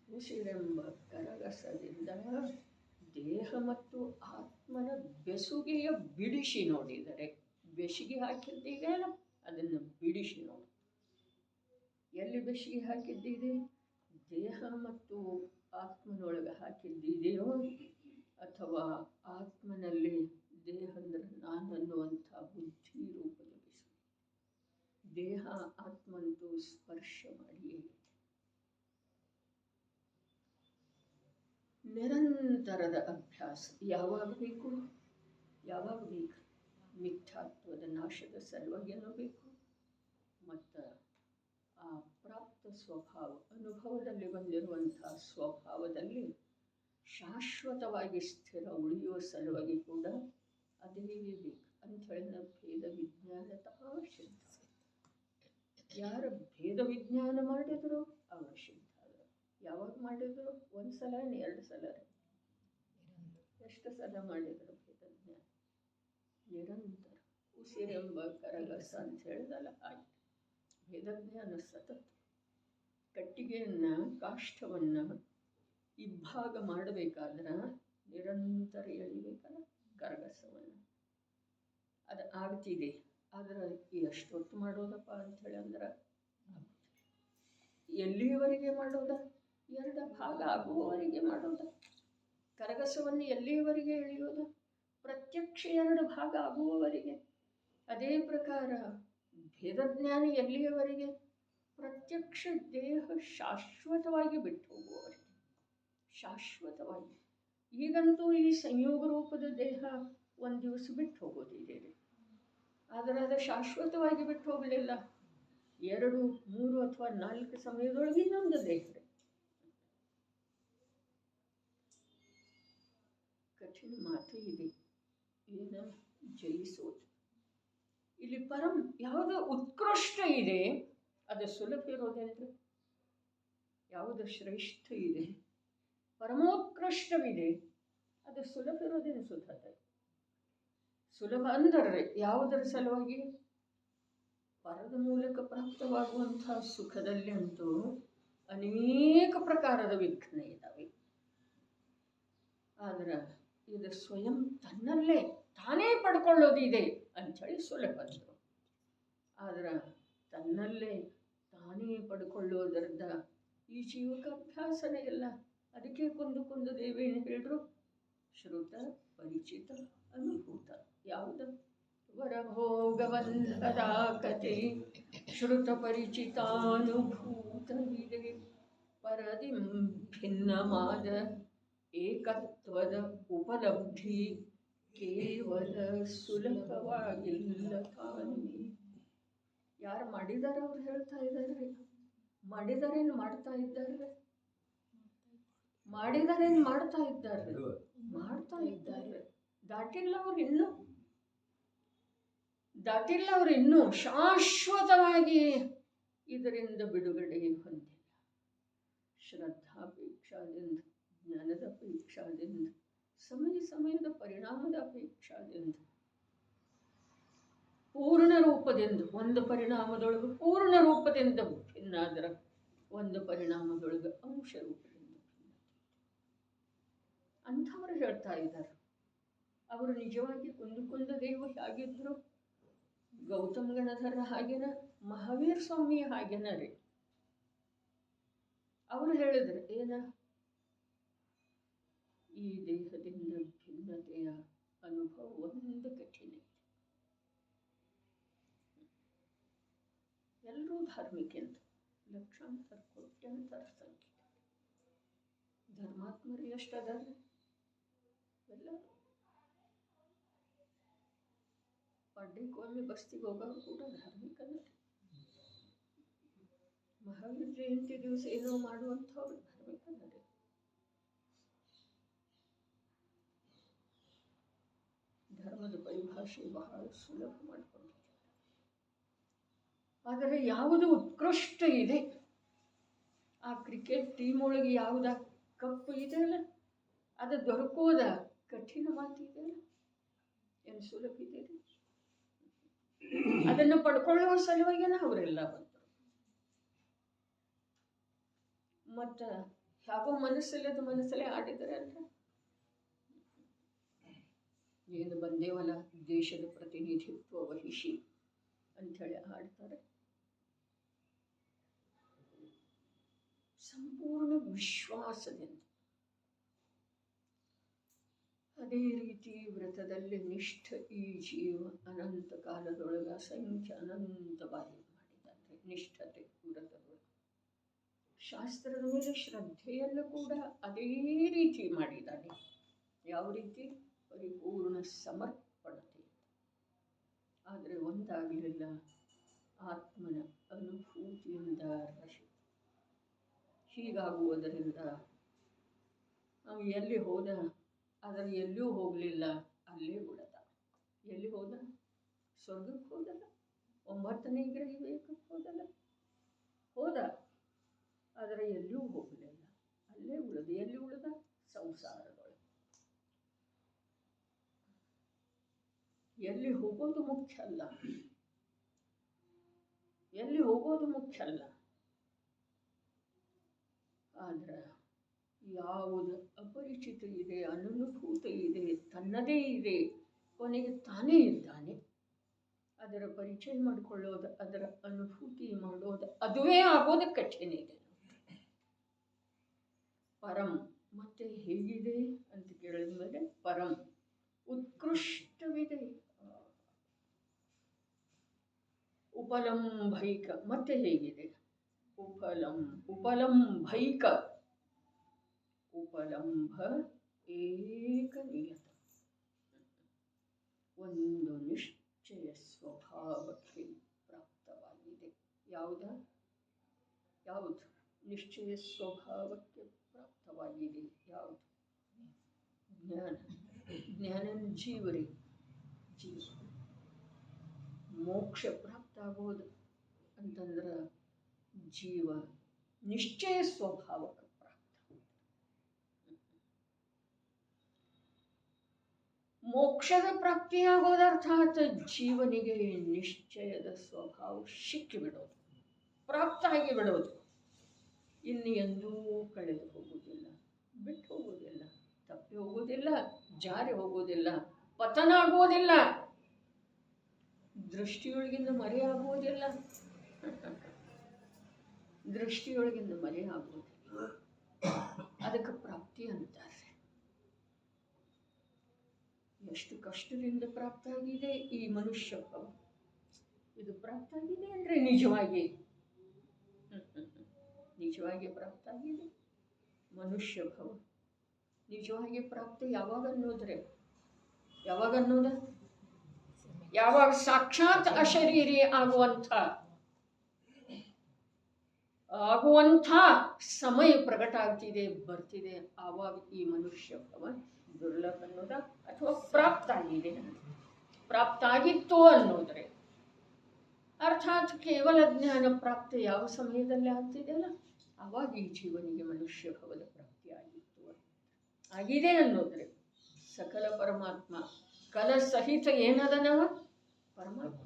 ಉಸಿರೆಂಬ ಕರಗಸದಿಂದ ದೇಹ ಮತ್ತು ಆತ್ಮನ ಬೆಸುಗೆಯ ಬಿಡಿಸಿ ನೋಡಿದರೆ, ಬೆಸುಗೆ ಹಾಕಿದ್ದೀಗಲ್ಲ ಅದನ್ನು ಬಿಡಿಸಿ ನೋಡಿ. ಎಲ್ಲಿ ಬೆಸುಗೆ ಹಾಕಿದ್ದೀರಿ? ದೇಹ ಮತ್ತು ಆತ್ಮನೊಳಗೆ ಹಾಕಿದ್ದಿದೆಯೋ ಅಥವಾ ಆತ್ಮನಲ್ಲಿ ದೇಹ ಅಂದರೆ ನಾನು ಅನ್ನುವಂಥ ಬುದ್ಧಿ ರೂಪದ ವಿಷಯ. ದೇಹ ಆತ್ಮಂತೂ ಸ್ಪರ್ಶ ಮಾಡಿಯೇ ನಿರಂತರದ ಅಭ್ಯಾಸ ಯಾವಾಗ ಬೇಕು, ಯಾವಾಗ ಬೇಕು? ಮಿಥ್ಯಾತ್ವದ ನಾಶದ ಸಲುವಾಗಿಯೂ ಬೇಕು ಮತ್ತು ಆ ಪ್ರಾಪ್ತ ಸ್ವಭಾವ ಅನುಭವದಲ್ಲಿ ಬಂದಿರುವಂಥ ಸ್ವಭಾವದಲ್ಲಿ ಶಾಶ್ವತವಾಗಿ ಸ್ಥಿರ ಉಳಿಯುವ ಸಲುವಾಗಿ ಕೂಡ ಅದೇ ಬೇಕು ಅಂಥೇಳಿ ಭೇದ ವಿಜ್ಞಾನತಃ ಸಿದ್ಧ. ಯಾರು ಭೇದ ವಿಜ್ಞಾನ ಮಾಡಿದ್ರು ಅವರು ಸಿದ್ಧ. ಯಾವಾಗ ಮಾಡಿದ್ರು? ಒಂದು ಸಲ, 2 ಸಲ, ಎಷ್ಟು ಸಲ ಮಾಡಿದ್ರು ಭೇದ ಜ್ಞಾನ? ನಿರಂತರ. ಉಸಿರೆಂಬ ಕರಗಸ ಅಂತ ಹೇಳಿದಲ್ಲ ಹಾಗೆ ಭೇದ ಜ್ಞಾನ ಸತತ. ಕಟ್ಟಿಗೆಯನ್ನು, ಕಾಷ್ಠವನ್ನು ಇಬ್ಬಾಗ ಮಾಡಬೇಕಾದ್ರೆ ನಿರಂತರ ಎಳಿಬೇಕಲ್ಲ ಕರಗಸವನ್ನು. ಅದು ಆಗ್ತಿದೆ, ಆದ್ರೆ ಎಷ್ಟೊತ್ತು ಮಾಡೋದಪ್ಪ ಅಂಥೇಳಿ ಅಂದ್ರೆ ಎಲ್ಲಿಯವರೆಗೆ ಮಾಡೋದ? 2 ಭಾಗ ಆಗುವವರೆಗೆ ಮಾಡೋದ. ಕರಗಸವನ್ನು ಎಲ್ಲಿಯವರೆಗೆ ಎಳೆಯೋದು? ಪ್ರತ್ಯಕ್ಷ 2 ಭಾಗ ಆಗುವವರೆಗೆ. ಅದೇ ಪ್ರಕಾರ ಭೇದಜ್ಞಾನ ಎಲ್ಲಿಯವರೆಗೆ? ಪ್ರತ್ಯಕ್ಷ ದೇಹ ಶಾಶ್ವತವಾಗಿ ಬಿಟ್ಟು ಹೋಗುವವರೆಗೆ. ಶಾಶ್ವತವಾಗಿ. ಈಗಂತೂ ಈ ಸಂಯೋಗ ರೂಪದ ದೇಹ ಒಂದು ದಿವಸ ಬಿಟ್ಟು ಹೋಗೋದಿದೆ ರೀ, ಆದರೆ ಅದು ಶಾಶ್ವತವಾಗಿ ಬಿಟ್ಟು ಹೋಗಲಿಲ್ಲ. 2, 3 ಅಥವಾ 4 ಸಮಯದೊಳಗೆ ಇನ್ನೊಂದು ದೇಹ. ಕಠಿಣ ಮಾತು ಇದೆ, ಏನು? ಜಯಿಸೋದು. ಇಲ್ಲಿ ಪರಂ ಯಾವುದು ಉತ್ಕೃಷ್ಟ ಇದೆ ಅದು ಸುಲಭ ಇರೋದೇನ್ರಿ? ಯಾವುದು ಶ್ರೇಷ್ಠ ಇದೆ, ಪರಮೋತ್ಕೃಷ್ಟವಿದೆ, ಅದು ಸುಲಭ ಇರೋದೇನು? ಸುಲಭ ಅಂದರೆ ಯಾವುದರ ಸಲುವಾಗಿ? ಪರದ ಮೂಲಕ ಪ್ರಾಪ್ತವಾಗುವಂತಹ ಸುಖದಲ್ಲಿ ಅಂತೂ ಅನೇಕ ಪ್ರಕಾರದ ವಿಘ್ನ ಇದ್ದಾವೆ. ಆದ್ರೆ ಇದು ಸ್ವಯಂ ತನ್ನಲ್ಲೇ ತಾನೇ ಪಡ್ಕೊಳ್ಳೋದಿದೆ ಅಂಥೇಳಿ ಸುಲಭ ಅಂದರು. ಆದ್ರೆ ತನ್ನಲ್ಲೇ ತಾನೇ ಪಡ್ಕೊಳ್ಳೋದರದ ಈ ಜೀವಕ ಅಭ್ಯಾಸನೇ ಇಲ್ಲ. ಅದಕ್ಕೆ ಕುಂದು ದೇವೇನು ಹೇಳಿದ್ರು? ಶ್ರುತ ಪರಿಚಿತ ಅನುಭೂತ. ಯಾವುದು? ವರಭೋಗವಂತದ ಕತೆ ಶ್ರುತ ಪರಿಚಿತಾನುಭೂತವಿದೆ. ಪರದಿ ಭಿನ್ನವಾದ ಏಕತ್ವದ ಉಪಲಬ್ಧಿ ಕೇವಲ ಸುಲಭವಾಗಿಲ್ಲ ತಾನೇ. ಯಾರು ಮಾಡಿದಾರೆ ಅವ್ರು ಹೇಳ್ತಾ ಇದ್ದಾರೆ. ಮಾಡಿದಾರೇನು ಮಾಡ್ತಾ ಇದ್ದಾರೆ? ಮಾಡಿದಾರೇನು ಮಾಡ್ತಾ ಇದ್ದಾರೆ? ಮಾಡ್ತಾ ಇದ್ದಾರೆ. ದಾಟಿಲ್ಲ ಅವ್ರು ಇನ್ನೂ ಶಾಶ್ವತವಾಗಿ ಇದರಿಂದ ಬಿಡುಗಡೆ ಹೊಂದಿಲ್ಲ. ಶ್ರದ್ಧಾಪೇಕ್ಷಾದಿಂದ, ಜ್ಞಾನದ ಅಪೇಕ್ಷಾದಿಂದ, ಸಮಯದ ಪರಿಣಾಮದ ಅಪೇಕ್ಷಾದಿಂದ, ಪೂರ್ಣ ರೂಪದಿಂದ ಒಂದು ಪರಿಣಾಮದೊಳಗೆ ಪೂರ್ಣ ರೂಪದಿಂದ ಭಿನ್ನಾದರ ಒಂದು ಪರಿಣಾಮದೊಳಗೆ ಅಂಶ ರೂಪದಿಂದ ಭಿನ್ನ ಅಂಥವರು ಹೇಳ್ತಾ ಇದ್ದಾರೆ. ಅವರು ನಿಜವಾಗಿ ಕುಂದು ದೇವ ಹೇಗಿದ್ರು? ಗೌತಮ ಗಣಧರ ಹಾಗೇನ, ಮಹಾವೀರ ಸ್ವಾಮಿ ಹಾಗೇನ ರೀ. ಅವರು ಹೇಳಿದ್ರು ಏನ? ಈ ದೇಹದಿಂದ ಭಿನ್ನತೆಯ ಅನುಭವ ಒಂದು ಕಠಿಣ. ಎಲ್ಲರೂ ಧಾರ್ಮಿಕೆಂತ ಲಕ್ಷಾಂತರ ಕೋಟ್ಯಾಂತರ ಸಂಖ್ಯೆ. ಧರ್ಮಾತ್ಮರು ಎಷ್ಟದಾರ? ಎಲ್ಲರೂ. ಪಡ್ಡಿಗೊಮ್ಮೆ ಬಸ್ತಿಗೆ ಹೋಗೋರು ಕೂಡ ಧಾರ್ಮಿಕನೇ. ಮಹಾವೀರ ಜಯಂತಿ ದಿವಸ ಏನೋ ಮಾಡುವಂಥವ್ರು ಧಾರ್ಮಿಕನೇ. ಧರ್ಮದ ಪರಿಭಾಷೆ ಬಹಳ ಸುಲಭ ಮಾಡಿಕೊಂಡಿದ್ದಾರೆ. ಆದರೆ ಯಾವುದು ಉತ್ಕೃಷ್ಟ ಇದೆ? ಆ ಕ್ರಿಕೆಟ್ ಟೀಮ್ ಒಳಗೆ ಯಾವುದ ಕಪ್ಪು ಇದೆಯಲ್ಲ, ಅದು ದೊರಕೋದ ಕಠಿಣ ಮಾತಿದೆಯಲ್ಲ, ಏನು ಸುಲಭ ಇದೆ? ಅದನ್ನು ಪಡ್ಕೊಳ್ಳುವ ಸಲುವಾಗಿನ ಅವರೆಲ್ಲ ಬಂದರು. ಮತ್ತು ಯಾಕೋ ಮನಸ್ಸಲ್ಲೇ ಆಡಿದರೆ ಅಂತ ಏನು ಬಂದೇವಲ್ಲ ದೇಶದ ಪ್ರತಿನಿಧಿತ್ವ ವಹಿಸಿ ಅಂಥೇಳಿ ಆಡ್ತಾರೆ. ಸಂಪೂರ್ಣ ವಿಶ್ವಾಸದಿಂದ. ಅದೇ ರೀತಿ ವ್ರತದಲ್ಲಿ ನಿಷ್ಠ ಈ ಜೀವ ಅನಂತ ಕಾಲದೊಳಗೆ ಅಸಂಖ್ಯ ಅನಂತ ಬಾರಿ ಮಾಡಿದ್ದಾನೆ ನಿಷ್ಠತೆ ವ್ರತದೊಳಗೆ. ಶಾಸ್ತ್ರದ ಮೇಲೆ ಶ್ರದ್ಧೆಯನ್ನು ಕೂಡ ಅದೇ ರೀತಿ ಮಾಡಿದ್ದಾನೆ. ಯಾವ ರೀತಿ? ಪರಿಪೂರ್ಣ ಸಮರ್ಪಣತೆ. ಆದರೆ ಒಂದಾಗಲಿಲ್ಲ, ಆತ್ಮನ ಅನುಭೂತಿಯಿಂದ ರಹಿತ. ಹೀಗಾಗುವುದರಿಂದ ನಾವು ಎಲ್ಲಿ ಹೋದ, ಆದರೆ ಎಲ್ಲೂ ಹೋಗಲಿಲ್ಲ, ಅಲ್ಲೇ ಉಳಿದ. ಎಲ್ಲಿ ಹೋದ? ಸ್ವರ್ಗಕ್ಕೆ ಹೋದಲ್ಲ, 9ನೇ ಗ್ರಹಿವೇಕಕ್ಕೆ ಹೋದಲ್ಲ, ಹೋದ, ಆದರೆ ಎಲ್ಲೂ ಹೋಗಲಿಲ್ಲ, ಅಲ್ಲೇ ಉಳಿದ. ಎಲ್ಲಿ ಉಳಿದ? ಸಂಸಾರದೊಳಗೆ. ಎಲ್ಲಿ ಹೋಗೋದು ಮುಖ್ಯ ಅಲ್ಲ, ಎಲ್ಲಿ ಹೋಗೋದು ಮುಖ್ಯ ಅಲ್ಲ. ಆದ್ರೆ ಯಾವುದು ಅಪರಿಚಿತ ಇದೆ, ಅನನುಭೂತ ಇದೆ, ತನ್ನದೇ ಇದೆ, ಕೊನೆಗೆ ತಾನೇ ಇದ್ದಾನೆ, ಅದರ ಪರಿಚಯ ಮಾಡಿಕೊಳ್ಳೋದು, ಅದರ ಅನುಭೂತಿ ಮಾಡೋದು, ಅದುವೇ ಆಗೋದು ಕಠಿಣ ಇದೆ. ಪರಂ ಮತ್ತೆ ಹೇಗಿದೆ ಅಂತ ಕೇಳಿದ ಮೇಲೆ ಪರಂ ಉತ್ಕೃಷ್ಟವಿದೆ. ಉಪಲಂಭೈಕ ಮತ್ತೆ ಹೇಗಿದೆ? ಉಪಲಂಭೈಕ ಉಪಲಂಭ ಏಕ ನಿಯತ. ಒಂದು ನಿಶ್ಚಯ ಸ್ವಭಾವಕ್ಕೆ ಪ್ರಾಪ್ತವಾಗಿದೆ. ಯಾವುದು ನಿಶ್ಚಯ ಸ್ವಭಾವಕ್ಕೆ ಪ್ರಾಪ್ತವಾಗಿದೆ? ಯಾವುದು? ಜ್ಞಾನ ಜೀವರಿ. ಜೀವ ಮೋಕ್ಷ ಪ್ರಾಪ್ತ ಆಗೋದು ಅಂತಂದ್ರೆ ಜೀವ ನಿಶ್ಚಯ ಸ್ವಭಾವಕ್ಕೆ ಪ್ರಾಪ್ತ. ಮೋಕ್ಷದ ಪ್ರಾಪ್ತಿಯಾಗೋದು ಅರ್ಥಾತ್ ಜೀವನಿಗೆ ನಿಶ್ಚಯದ ಸ್ವಭಾವ ಸಿಕ್ಕಿಬಿಡೋದು, ಪ್ರಾಪ್ತ ಆಗಿ ಬಿಡೋದು. ಇನ್ನು ಎಂದೂ ಕಳೆದು ಹೋಗುವುದಿಲ್ಲ, ಬಿಟ್ಟು ಹೋಗುವುದಿಲ್ಲ, ತಪ್ಪಿ ಹೋಗುವುದಿಲ್ಲ, ಜಾರಿ ಹೋಗುವುದಿಲ್ಲ, ಪತನ ಆಗುವುದಿಲ್ಲ, ದೃಷ್ಟಿಯೊಳಗಿಂದ ಮರೆಯಾಗುವುದಿಲ್ಲ. ದೃಷ್ಟಿಯೊಳಗಿಂದ ಮರೆಯಾಗುವುದಿಲ್ಲ. ಅದಕ್ಕೆ ಪ್ರಾಪ್ತಿ ಅಂತಾರೆ. ಎಷ್ಟು ಕಷ್ಟದಿಂದ ಪ್ರಾಪ್ತ ಆಗಿದೆ ಈ ಮನುಷ್ಯ ಭಾವ. ಇದು ಪ್ರಾಪ್ತ ಆಗಿದೆ ಅಂದರೆ ನಿಜವಾಗಿ ಪ್ರಾಪ್ತ ಆಗಿದೆ ಮನುಷ್ಯ ಭಾವ. ನಿಜವಾಗಿ ಪ್ರಾಪ್ತಿ ಯಾವಾಗ ಅನ್ನೋದ್ರೆ ಯಾವಾಗ ಸಾಕ್ಷಾತ್ ಅಶರೀರಿ ಆಗುವಂಥ ಸಮಯ ಪ್ರಕಟ ಆಗ್ತಿದೆ, ಬರ್ತಿದೆ, ಆವಾಗ ಈ ಮನುಷ್ಯ ಭಾವ ದುರ್ಲಭ ಅನ್ನೋದ ಅಥವಾ ಪ್ರಾಪ್ತ ಆಗಿದೆ, ಪ್ರಾಪ್ತ ಆಗಿತ್ತು ಅನ್ನೋದ್ರೆ ಅರ್ಥಾತ್ ಕೇವಲ ಜ್ಞಾನ ಪ್ರಾಪ್ತಿ ಯಾವ ಸಮಯದಲ್ಲಿ ಆಗ್ತಿದೆಯಲ್ಲ ಆವಾಗ ಈ ಜೀವನಿಗೆ ಮನುಷ್ಯ ಭವದ ಪ್ರಾಪ್ತಿ ಆಗಿದೆ ಅನ್ನೋದ್ರೆ ಸಕಲ ಪರಮಾತ್ಮ ಕಲ ಸಹಿತ ಏನದನವ ಪರಮಾತ್ಮ.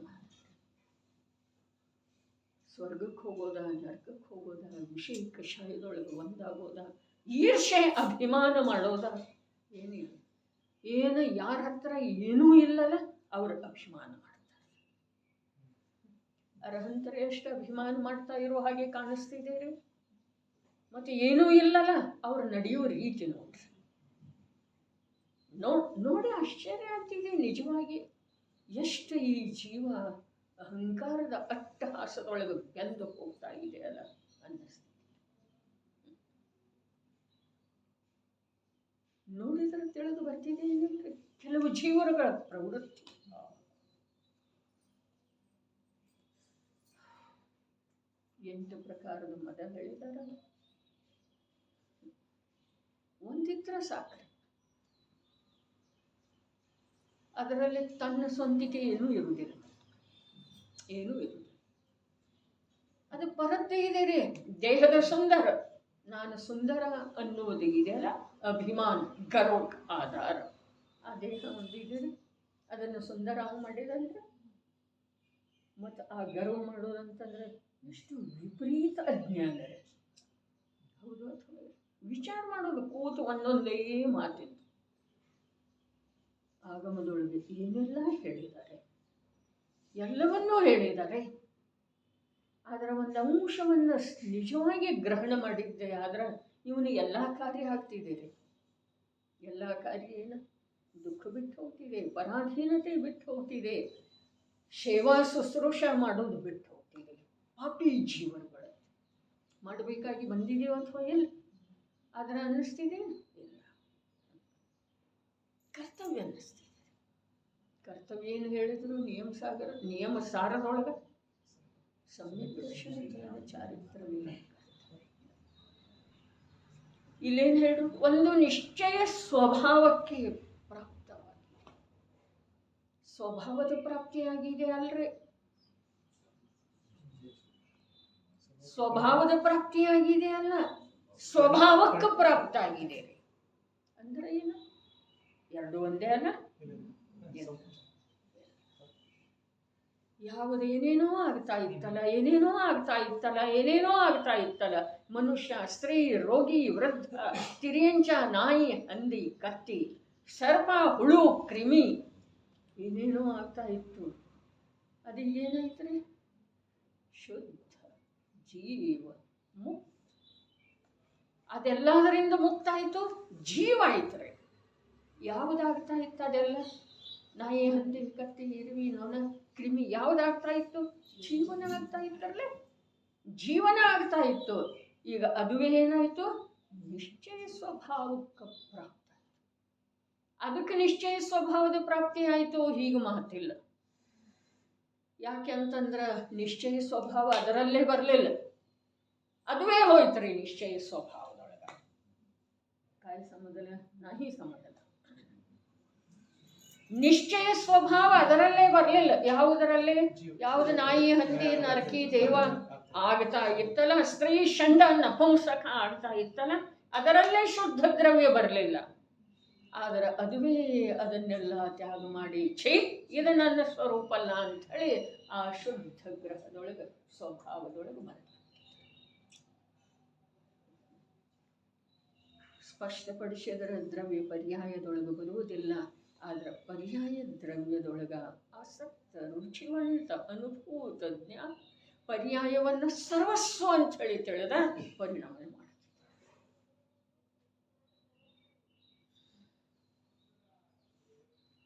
ಸ್ವರ್ಗಕ್ಕೆ ಹೋಗೋದ, ನರಕಕ್ಕೆ ಹೋಗೋದ, ವಿಷಯ ಕಷಾಯದೊಳಗೆ ಒಂದಾಗೋದ, ಈರ್ಷೆ ಅಭಿಮಾನ ಮಾಡೋದ, ಏನಿಲ್ಲ. ಏನು ಯಾರ ಹತ್ರ ಏನೂ ಇಲ್ಲಲ್ಲ ಅವ್ರ ಅಭಿಮಾನ ಮಾಡ್ತಾರೆ. ಅರ್ಹಂತರೇ ಎಷ್ಟು ಅಭಿಮಾನ ಮಾಡ್ತಾ ಇರೋ ಹಾಗೆ ಕಾಣಿಸ್ತಿದ್ದೀರಿ. ಮತ್ತೆ ಏನೂ ಇಲ್ಲಲ್ಲ ಅವ್ರು ನಡೆಯೋ ರೀತಿ ನೋಡ್ರಿ. ನೋಡಿ ಆಶ್ಚರ್ಯ ಆಗ್ತಿದೆ ನಿಜವಾಗಿ. ಎಷ್ಟು ಈ ಜೀವ ಅಹಂಕಾರದ ಅಟ್ಟಹಾಸದೊಳಗೆ ಬೆಂದು ಹೋಗ್ತಾ ಇದೆ ಅಲ್ಲ ಅನ್ನಿಸ್ತಿದೆ. ನೋಡಿದ್ರೆ ತಿಳಿದು ಬರ್ತಿದೆ ಕೆಲವು ಜೀವನಗಳ ಪ್ರವೃತ್ತಿ. ಎಂಟು ಪ್ರಕಾರದ ಮದ ಹೇಳಿದಾರಲ್ಲ, ಒಂದಿತ್ರ ಸಾಕ್ರೆ ಅದರಲ್ಲಿ ತನ್ನ ಸ್ವಂತಿಕೆ ಏನೂ ಇರುವುದಿಲ್ಲ. ಅದು ಪರದ್ದೇ ಇದೆ ರೀ. ದೇಹದ ಸುಂದರ, ನಾನು ಸುಂದರ ಅನ್ನುವುದು ಇದೆಯಲ್ಲ ಅಭಿಮಾನ, ಗರ್ವಕ್ಕೆ ಆಧಾರ. ಆ ದೇಹ ಒಂದು ಇದೆ, ಅದನ್ನು ಸುಂದರ ಮಾಡಿದಂದ್ರೆ ಮತ್ತು ಆ ಗರ್ವ ಮಾಡೋದಂತಂದ್ರೆ ಎಷ್ಟು ವಿಪರೀತ ಅಜ್ಞಾನ. ಹೌದು ಅಥವಾ ವಿಚಾರ ಮಾಡೋದು ಕೂತು ಒಂದೊಂದೇ ಮಾತಿತ್ತು. ಆಗಮದೊಳಗೆ ಏನೆಲ್ಲ ಹೇಳಿದ್ದಾರೆ, ಎಲ್ಲವನ್ನೂ ಹೇಳಿದ್ದಾರೆ. ಅದರ ಒಂದು ಅಂಶವನ್ನು ನಿಜವಾಗಿ ಗ್ರಹಣ ಮಾಡಿದ್ದೆ ಆದ್ರೆ ಇವನು ಎಲ್ಲ ಕಾರ್ಯ ಆಗ್ತಿದ್ದೀರಿ. ಎಲ್ಲ ಕಾರ್ಯ ಏನು? ದುಃಖ ಬಿಟ್ಟು ಹೋಗ್ತಿದೆ, ಪರಾಧೀನತೆ ಬಿಟ್ಟು ಹೋಗ್ತಿದೆ, ಸೇವಾ ಶುಶ್ರೂಷ ಮಾಡೋದು ಬಿಟ್ಟು ಹೋಗ್ತಿದೆ. ಪಾಪಿ ಜೀವನಗಳು ಮಾಡಬೇಕಾಗಿ ಬಂದಿದೆಯೋ ಅಥವಾ ಇಲ್ಲ? ಆದರೆ ಅನ್ನಿಸ್ತಿದೆ ಇಲ್ಲ, ಕರ್ತವ್ಯ ಅನ್ನಿಸ್ತಿದೆ. ಕರ್ತವ್ಯ ಏನು ಹೇಳಿದ್ರು ನಿಯಮ ಸಾರದೊಳಗೆ ಸಮ್ಯಕ್ ದರ್ಶನ ಚಾರಿತ್ರವೇ. ಇಲ್ಲೇನು ಹೇಳು? ಒಂದು ನಿಶ್ಚಯ ಸ್ವಭಾವಕ್ಕೆ ಪ್ರಾಪ್ತವಾಗಿದೆ. ಸ್ವಭಾವದ ಪ್ರಾಪ್ತಿಯಾಗಿದೆ ಅಲ್ರಿ, ಸ್ವಭಾವದ ಪ್ರಾಪ್ತಿಯಾಗಿದೆ ಅಲ್ಲ, ಸ್ವಭಾವಕ್ಕೆ ಪ್ರಾಪ್ತ ಆಗಿದೆ. ಅಂದ್ರೆ ಏನು? ಎರಡು ಒಂದೇ ಅಲ್ಲ. ಯಾವುದು ಏನೇನೋ ಆಗ್ತಾ ಇತ್ತಲ್ಲ, ಏನೇನೋ ಆಗ್ತಾ ಇತ್ತಲ್ಲ, ಏನೇನೋ ಆಗ್ತಾ ಇತ್ತಲ್ಲ, ಮನುಷ್ಯ, ಸ್ತ್ರೀ, ರೋಗಿ, ವೃದ್ಧ, ತಿರಿಯಂಚ, ನಾಯಿ, ಹಂದಿ, ಕತ್ತಿ, ಸರ್ಪ, ಹುಳು, ಕ್ರಿಮಿ, ಏನೇನೋ ಆಗ್ತಾ ಇತ್ತು. ಅದು ಏನಾಯ್ತ್ರಿ? ಶುದ್ಧ ಜೀವ ಮುಕ್ತ. ಅದೆಲ್ಲದರಿಂದ ಮುಕ್ತ ಆಯಿತು, ಜೀವ ಆಯ್ತ್ರಿ. ಯಾವುದಾಗ್ತಾ ಇತ್ತು ಅದೆಲ್ಲ? ನಾಯಿ, ಹಂದಿ, ಕತ್ತಿ, ಇರುವಿ, ನೊಣ, ಕ್ರಿಮಿ ಯಾವುದಾಗ್ತಾ ಇತ್ತು? ಜೀವನ ಆಗ್ತಾ ಇತ್ತರಲ್ಲೇ, ಜೀವನ ಆಗ್ತಾ ಇತ್ತು. ಈಗ ಅದುವೇ ಏನಾಯಿತು? ನಿಶ್ಚಯ ಸ್ವಭಾವಕ್ಕೆ ಪ್ರಾಪ್ತ. ಅದಕ್ಕೆ ನಿಶ್ಚಯ ಸ್ವಭಾವದ ಪ್ರಾಪ್ತಿ ಆಯಿತು. ಹೀಗೆ ಮಾತಿಲ್ಲ. ಯಾಕೆ ಅಂತಂದ್ರೆ ನಿಶ್ಚಯ ಸ್ವಭಾವ ಅದರಲ್ಲೇ ಬರಲಿಲ್ಲ, ಅದುವೇ ಹೋಯ್ತ್ರಿ ನಿಶ್ಚಯ ಸ್ವಭಾವದೊಳಗ. ಕಾಯಿ ಸಮದಲ ನಾಹಿ ಸಮದಲ. ನಿಶ್ಚಯ ಸ್ವಭಾವ ಅದರಲ್ಲೇ ಬರಲಿಲ್ಲ. ಯಾವುದರಲ್ಲೇ? ಯಾವುದು ನಾಯಿ, ಹಂದಿ, ನರಕಿ, ದೇವ ಆಗ್ತಾ ಇತ್ತಲ್ಲ, ಸ್ತ್ರೀ, ಷಂಡ, ನಪುಂಸಕ ಆಗ್ತಾ ಇತ್ತಲ್ಲ, ಅದರಲ್ಲೇ ಶುದ್ಧ ದ್ರವ್ಯ ಬರಲಿಲ್ಲ. ಆದರೆ ಅದುವೇ ಅದನ್ನೆಲ್ಲ ತ್ಯಾಗ ಮಾಡಿ, ಛೇ ಇದು ನನ್ನ ಸ್ವರೂಪ ಅಲ್ಲ ಅಂಥೇಳಿ ಆ ಶುದ್ಧ ಗ್ರಹದೊಳಗೆ, ಸ್ವಭಾವದೊಳಗೆ ಬಂದ. ಸ್ಪಷ್ಟಪಡಿಸಿದರೆ ದ್ರವ್ಯ ಪರ್ಯಾಯದೊಳಗೆ ಬರುವುದಿಲ್ಲ. ಆದರೆ ಪರ್ಯಾಯ ದ್ರವ್ಯದೊಳಗ ಆಸಕ್ತ, ರುಚಿವಂತ, ಅನುಭೂತ ಜ್ಞಾನ ಪರ್ಯಾಯವನ್ನು ಸರ್ವಸ್ವ ಅಂಥೇಳಿ ತಿಳಿದ ಪರಿಣಾಮ ಮಾಡುತ್ತೆ.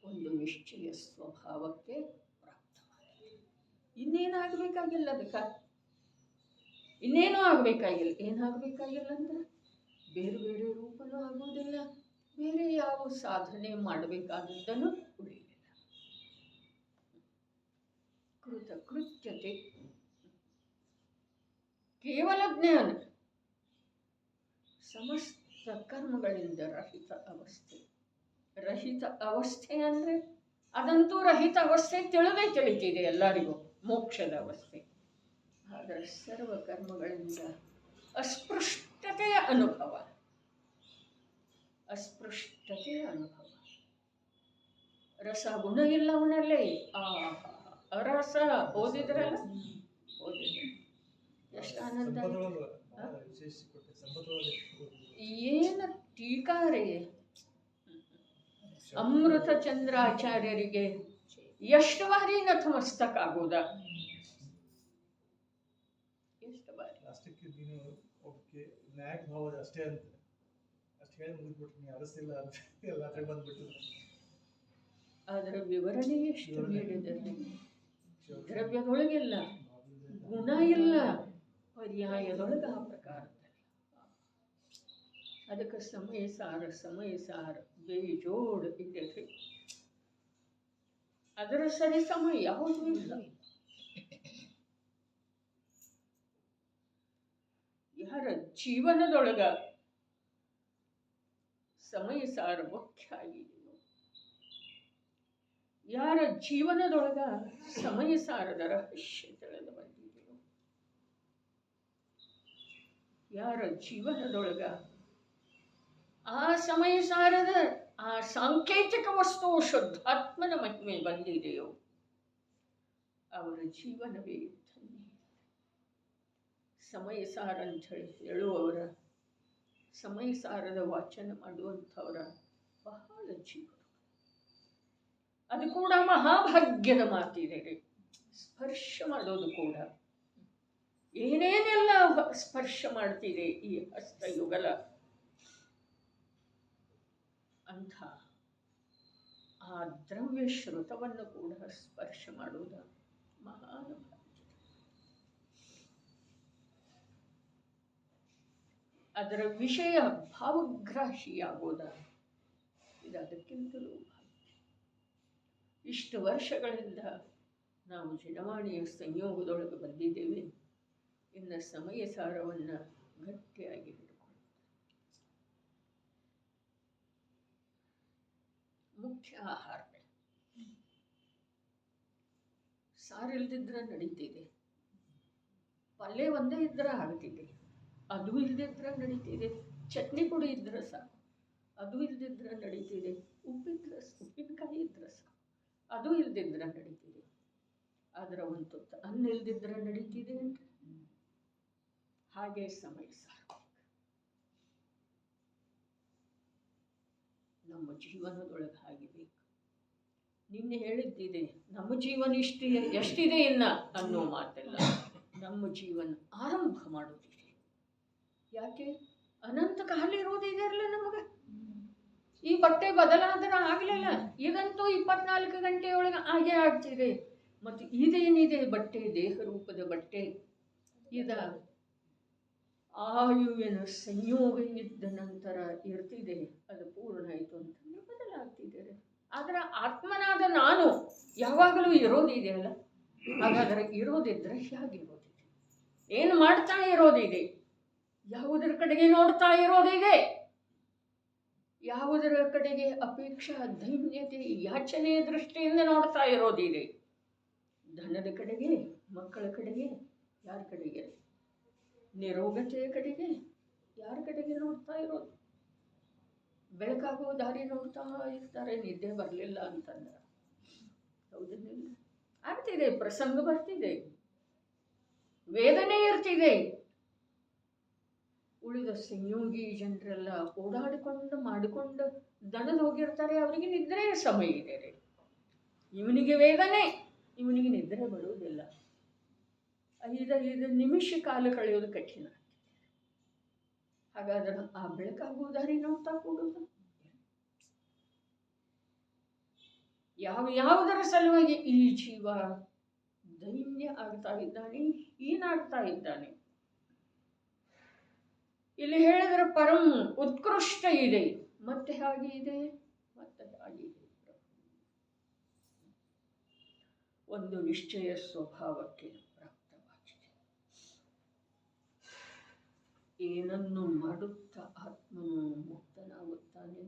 ಒಂದು ನಿಶ್ಚಯ ಸ್ವಭಾವಕ್ಕೆ ಪ್ರಾಪ್ತವಾಗಿದೆ. ಇನ್ನೇನಾಗಬೇಕಾಗಿಲ್ಲ ಅದಕ್ಕೆ, ಇನ್ನೇನೂ ಆಗಬೇಕಾಗಿಲ್ಲ. ಏನಾಗಬೇಕಾಗಿಲ್ಲ ಅಂದ್ರೆ ಬೇರೆ ಬೇರೆ ರೂಪನೂ ಆಗುವುದಿಲ್ಲ, ಬೇರೆ ಯಾವ ಸಾಧನೆ ಮಾಡಬೇಕಾದದ್ದನ್ನು ಉಳಿಯಲಿಲ್ಲ. ಕೃತ್ಯತೆ ಕೇವಲ ಜ್ಞಾನ, ಸಮಸ್ತ ಕರ್ಮಗಳಿಂದ ರಹಿತ ಅವಸ್ಥೆ. ರಹಿತ ಅವಸ್ಥೆ ಅಂದರೆ ಅದಂತೂ ರಹಿತ ಅವಸ್ಥೆ ತಿಳಿದೇ ತಿಳಿತಿದೆ ಎಲ್ಲರಿಗೂ, ಮೋಕ್ಷದ ಅವಸ್ಥೆ. ಆದರೆ ಸರ್ವ ಕರ್ಮಗಳಿಂದ ಅಸ್ಪೃಷ್ಟತೆಯ ಅನುಭವ, ಅಸ್ಪೃಷ್ಟತೆಯ ಅನುಭವ. ರಸ ಗುಣ ಇಲ್ಲ ಅವನಲ್ಲಿ. ಅರಸ ಓದಿದ್ರಲ್ಲ, ಓದಿದ್ರೆ ಎಷ್ಟು ಆನಂದ. ಏನು ಟೀಕಾರೆ ಅಮೃತ ಚಂದ್ರಾಚಾರ್ಯರಿಗೆ ಎಷ್ಟು ಬಾರಿ ನತಮಸ್ತಕ ಆಗೋದ, ಎಷ್ಟು ಬಾರಿ. ಅಷ್ಟೇ ಅಂತ ಅಷ್ಟೇ ಹೇಳಿ ಮುಗಿದ್ಬಿಟ್ಟು ನೀವು ಅರಸಿಲ್ಲ ಅಂತ ಎಲ್ಲ ಕಡೆ ಬಂದ್ಬಿಟ್ಟು. ಅದರ ವಿವರಣೆ ಎಷ್ಟು ನೀಡಿದರೆ ದ್ರವ್ಯದೊಳಗಿಲ್ಲ, ಗುಣ ಇಲ್ಲ, ಪರ್ಯಾಯದೊಳಗೆ ಆ ಪ್ರಕಾರದಲ್ಲಿ. ಅದಕ್ಕೆ ಸಮಯ ಸಾರ ಬೇಜೋಡ್ ಇದೆ. ಅದರ ಸರಿ ಸಮಯ ಯಾವುದೂ ಇಲ್ಲ. ಯಾರ ಜೀವನದೊಳಗ ಸಮಯ ಸಾರ ಮುಖ್ಯ ಆಗಿದೆಯೋ, ಯಾರ ಜೀವನದೊಳಗ ಸಮಯ ಸಾರದ ರಹಸ್ಯ ತಿಳಿದು ಬಂದಿದೆಯೋ, ಯಾರ ಜೀವನದೊಳಗ ಆ ಸಮಯ ಸಾರದ ಆ ಸಾಂಕೇತಿಕ ವಸ್ತು ಶುದ್ಧಾತ್ಮನ ಮಹಿಮೆ ಬಂದಿದೆಯೋ, ಅವರ ಜೀವನವೇ ಧನ್ಯ. ಸಮಯ ಸಾರ ಅಂತ ಹೇಳಿ ಹೇಳುವವರ, ಸಮಯ ಸಾರದ ವಾಚನ ಮಾಡುವಂಥವರ ಬಹಳ ಜೀವ. ಅದು ಕೂಡ ಮಹಾಭಾಗ್ಯದ ಮಾತಿದೆ ರೀ. ಸ್ಪರ್ಶ ಮಾಡೋದು ಕೂಡ ಏನೇನೆಲ್ಲ ಸ್ಪರ್ಶ ಮಾಡ್ತಿದೆ ಈ ಹಸ್ತಯುಗಲ. ಅಂಥ ಆ ದ್ರವ್ಯ ಶ್ರುತವನ್ನು ಕೂಡ ಸ್ಪರ್ಶ ಮಾಡುವುದು ಮಹಾನ್ ಭಾಗ್ಯ. ಅದರ ವಿಷಯ ಭಾವಗ್ರಾಹಿಯಾಗೋದ ಇದು ಅದಕ್ಕಿಂತಲೂ ಭಾಗ್ಯ. ಇಷ್ಟು ವರ್ಷಗಳಿಂದ ನಾವು ಜನವಾಣಿಯ ಸಂಯೋಗದೊಳಗೆ ಬಂದಿದ್ದೇವೆ. ಇನ್ನು ಸಮಯ ಸಾರವನ್ನು ಗಟ್ಟಿಯಾಗಿ ಹಿಡ್ಕೊಂಡು ಮುಖ್ಯ ಆಹಾರ ಸಾರಿಲ್ದಿದ್ರೆ ನಡೀತಿದೆ, ಪಲ್ಯ ಒಂದೇ ಇದ್ರೆ ಆಗ್ತಿದೆ, ಅದು ಇಲ್ದಿದ್ರೆ ನಡೀತಿದೆ, ಚಟ್ನಿ ಪುಡಿ ಇದ್ರೆ ಸಾಕು, ಅದು ಇಲ್ದಿದ್ರೆ ನಡೀತಿದೆ, ಉಪ್ಪಿನಕಾಯಿ ಇದ್ರೆ ಸಾಕು, ಅದು ಇಲ್ದಿದ್ರೆ ನಡೀತಿದೆ. ಆದ್ರೆ ಒಂದು ತುತ್ತು ಅನ್ನ ಇಲ್ದಿದ್ರೆ ನಡೀತಿದೆ ಅಂತ. ಹಾಗೆ ಸಮಯ ಸಾಕು. ನಮ್ಮ ಜೀವನದೊಳಗೆ ಹಾಗಿದೆ. ನಿನ್ನೆ ಹೇಳಿದ್ದಿದೆ, ನಮ್ಮ ಜೀವನ ಇಷ್ಟಿದೆ, ಎಷ್ಟಿದೆ ಇನ್ನ ಅನ್ನೋ ಮಾತೆಲ್ಲ. ನಮ್ಮ ಜೀವನ ಆರಂಭ ಮಾಡೋದಿದೆ. ಯಾಕೆ? ಅನಂತ ಕಾಲ ಇರೋದಿದೆ ಅಲ್ಲ ನಮಗೆ. ಈ ಬಟ್ಟೆ ಬದಲಾದ್ರೆ ಆಗಲಿಲ್ಲ, ಈಗಂತೂ 24 ಗಂಟೆಯೊಳಗೆ ಹಾಗೆ ಆಗ್ತಿದೆ. ಮತ್ತು ಇದೇನಿದೆ ಬಟ್ಟೆ, ದೇಹ ರೂಪದ ಬಟ್ಟೆ, ಇದ ಆಯುವಿನ ಸಂಯೋಗ ಇದ್ದ ನಂತರ ಇರ್ತಿದೆ, ಅದು ಪೂರ್ಣ ಆಯಿತು ಅಂತಂದ್ರೆ ಬದಲಾಗ್ತಿದ್ದಾರೆ. ಆದರೆ ಆತ್ಮನಾದ ನಾನು ಯಾವಾಗಲೂ ಇರೋದಿದೆಯಲ್ಲ. ಹಾಗಾದರೆ ಇರೋದಿದ್ರೆ ಹೇಗಿರೋದಿದೆ? ಏನು ಮಾಡ್ತಾ ಇರೋದಿದೆ? ಯಾವುದರ ಕಡೆಗೆ ನೋಡ್ತಾ ಇರೋದಿದೆ? ಯಾವುದರ ಕಡೆಗೆ ಅಪೇಕ್ಷಾ, ದೈನ್ಯತೆ, ಯಾಚನೆಯ ದೃಷ್ಟಿಯಿಂದ ನೋಡ್ತಾ ಇರೋದಿದೆ? ಧನದ ಕಡೆಗೆ, ಮಕ್ಕಳ ಕಡೆಗೆ, ಯಾರ ಕಡೆಗೆ? ನಿರೋಗತೆಯ ಕಡೆಗೆ, ಯಾರ ಕಡೆಗೆ ನೋಡ್ತಾ ಇರೋದು? ಬೆಳಕಾಗುವ ದಾರಿ ನೋಡ್ತಾ ಇರ್ತಾರೆ, ನಿದ್ದೆ ಬರಲಿಲ್ಲ ಅಂತಂದ್ರೆ. ಹೌದಿಲ್ಲ? ಆಗ್ತಿದೆ, ಪ್ರಸಂಗ ಬರ್ತಿದೆ, ವೇದನೆ ಇರ್ತಿದೆ. ಉಳಿದ ಸಂಯೋಗಿ ಜನರೆಲ್ಲ ಓಡಾಡಿಕೊಂಡು ಮಾಡಿಕೊಂಡು ದಣದು ಹೋಗಿರ್ತಾರೆ. ಅವರಿಗೆ ನಿದ್ರೆಯ ಸಮಯ ಇದೆ. ಇವನಿಗೆ ವೇದನೆ, ಇವನಿಗೆ ನಿದ್ರೆ ಬರುವುದಿಲ್ಲ. 5 ನಿಮಿಷ ಕಾಲ ಕಳೆಯೋದು ಕಠಿಣ. ಹಾಗಾದ್ರೆ ಆ ಬೆಳಕಾಗುವ ದಾರಿ ನೋಡ್ತಾ ಕೂಡುದು ಯಾವುದರ ಸಲುವಾಗಿ? ಈ ಜೀವ ದೈನ್ಯ ಆಗ್ತಾ ಇದ್ದಾನೆ, ಹೀನಾಗ್ತಾ ಇದ್ದಾನೆ. ಇಲ್ಲಿ ಹೇಳಿದ್ರೆ ಪರಂ ಉತ್ಕೃಷ್ಟ ಇದೆ, ಮತ್ತೆ ಹಾಗೆ ಇದೆ, ಮತ್ತೆ ಹಾಗೆ ಇದೆ. ಒಂದು ನಿಶ್ಚಯ ಸ್ವಭಾವಕ್ಕೆ ಪ್ರಾಪ್ತವಾಗಿದೆ. ಏನನ್ನು ಮಾಡುತ್ತಾ ಆತ್ಮನು ಮುಕ್ತನಾಗುತ್ತಾನೆ.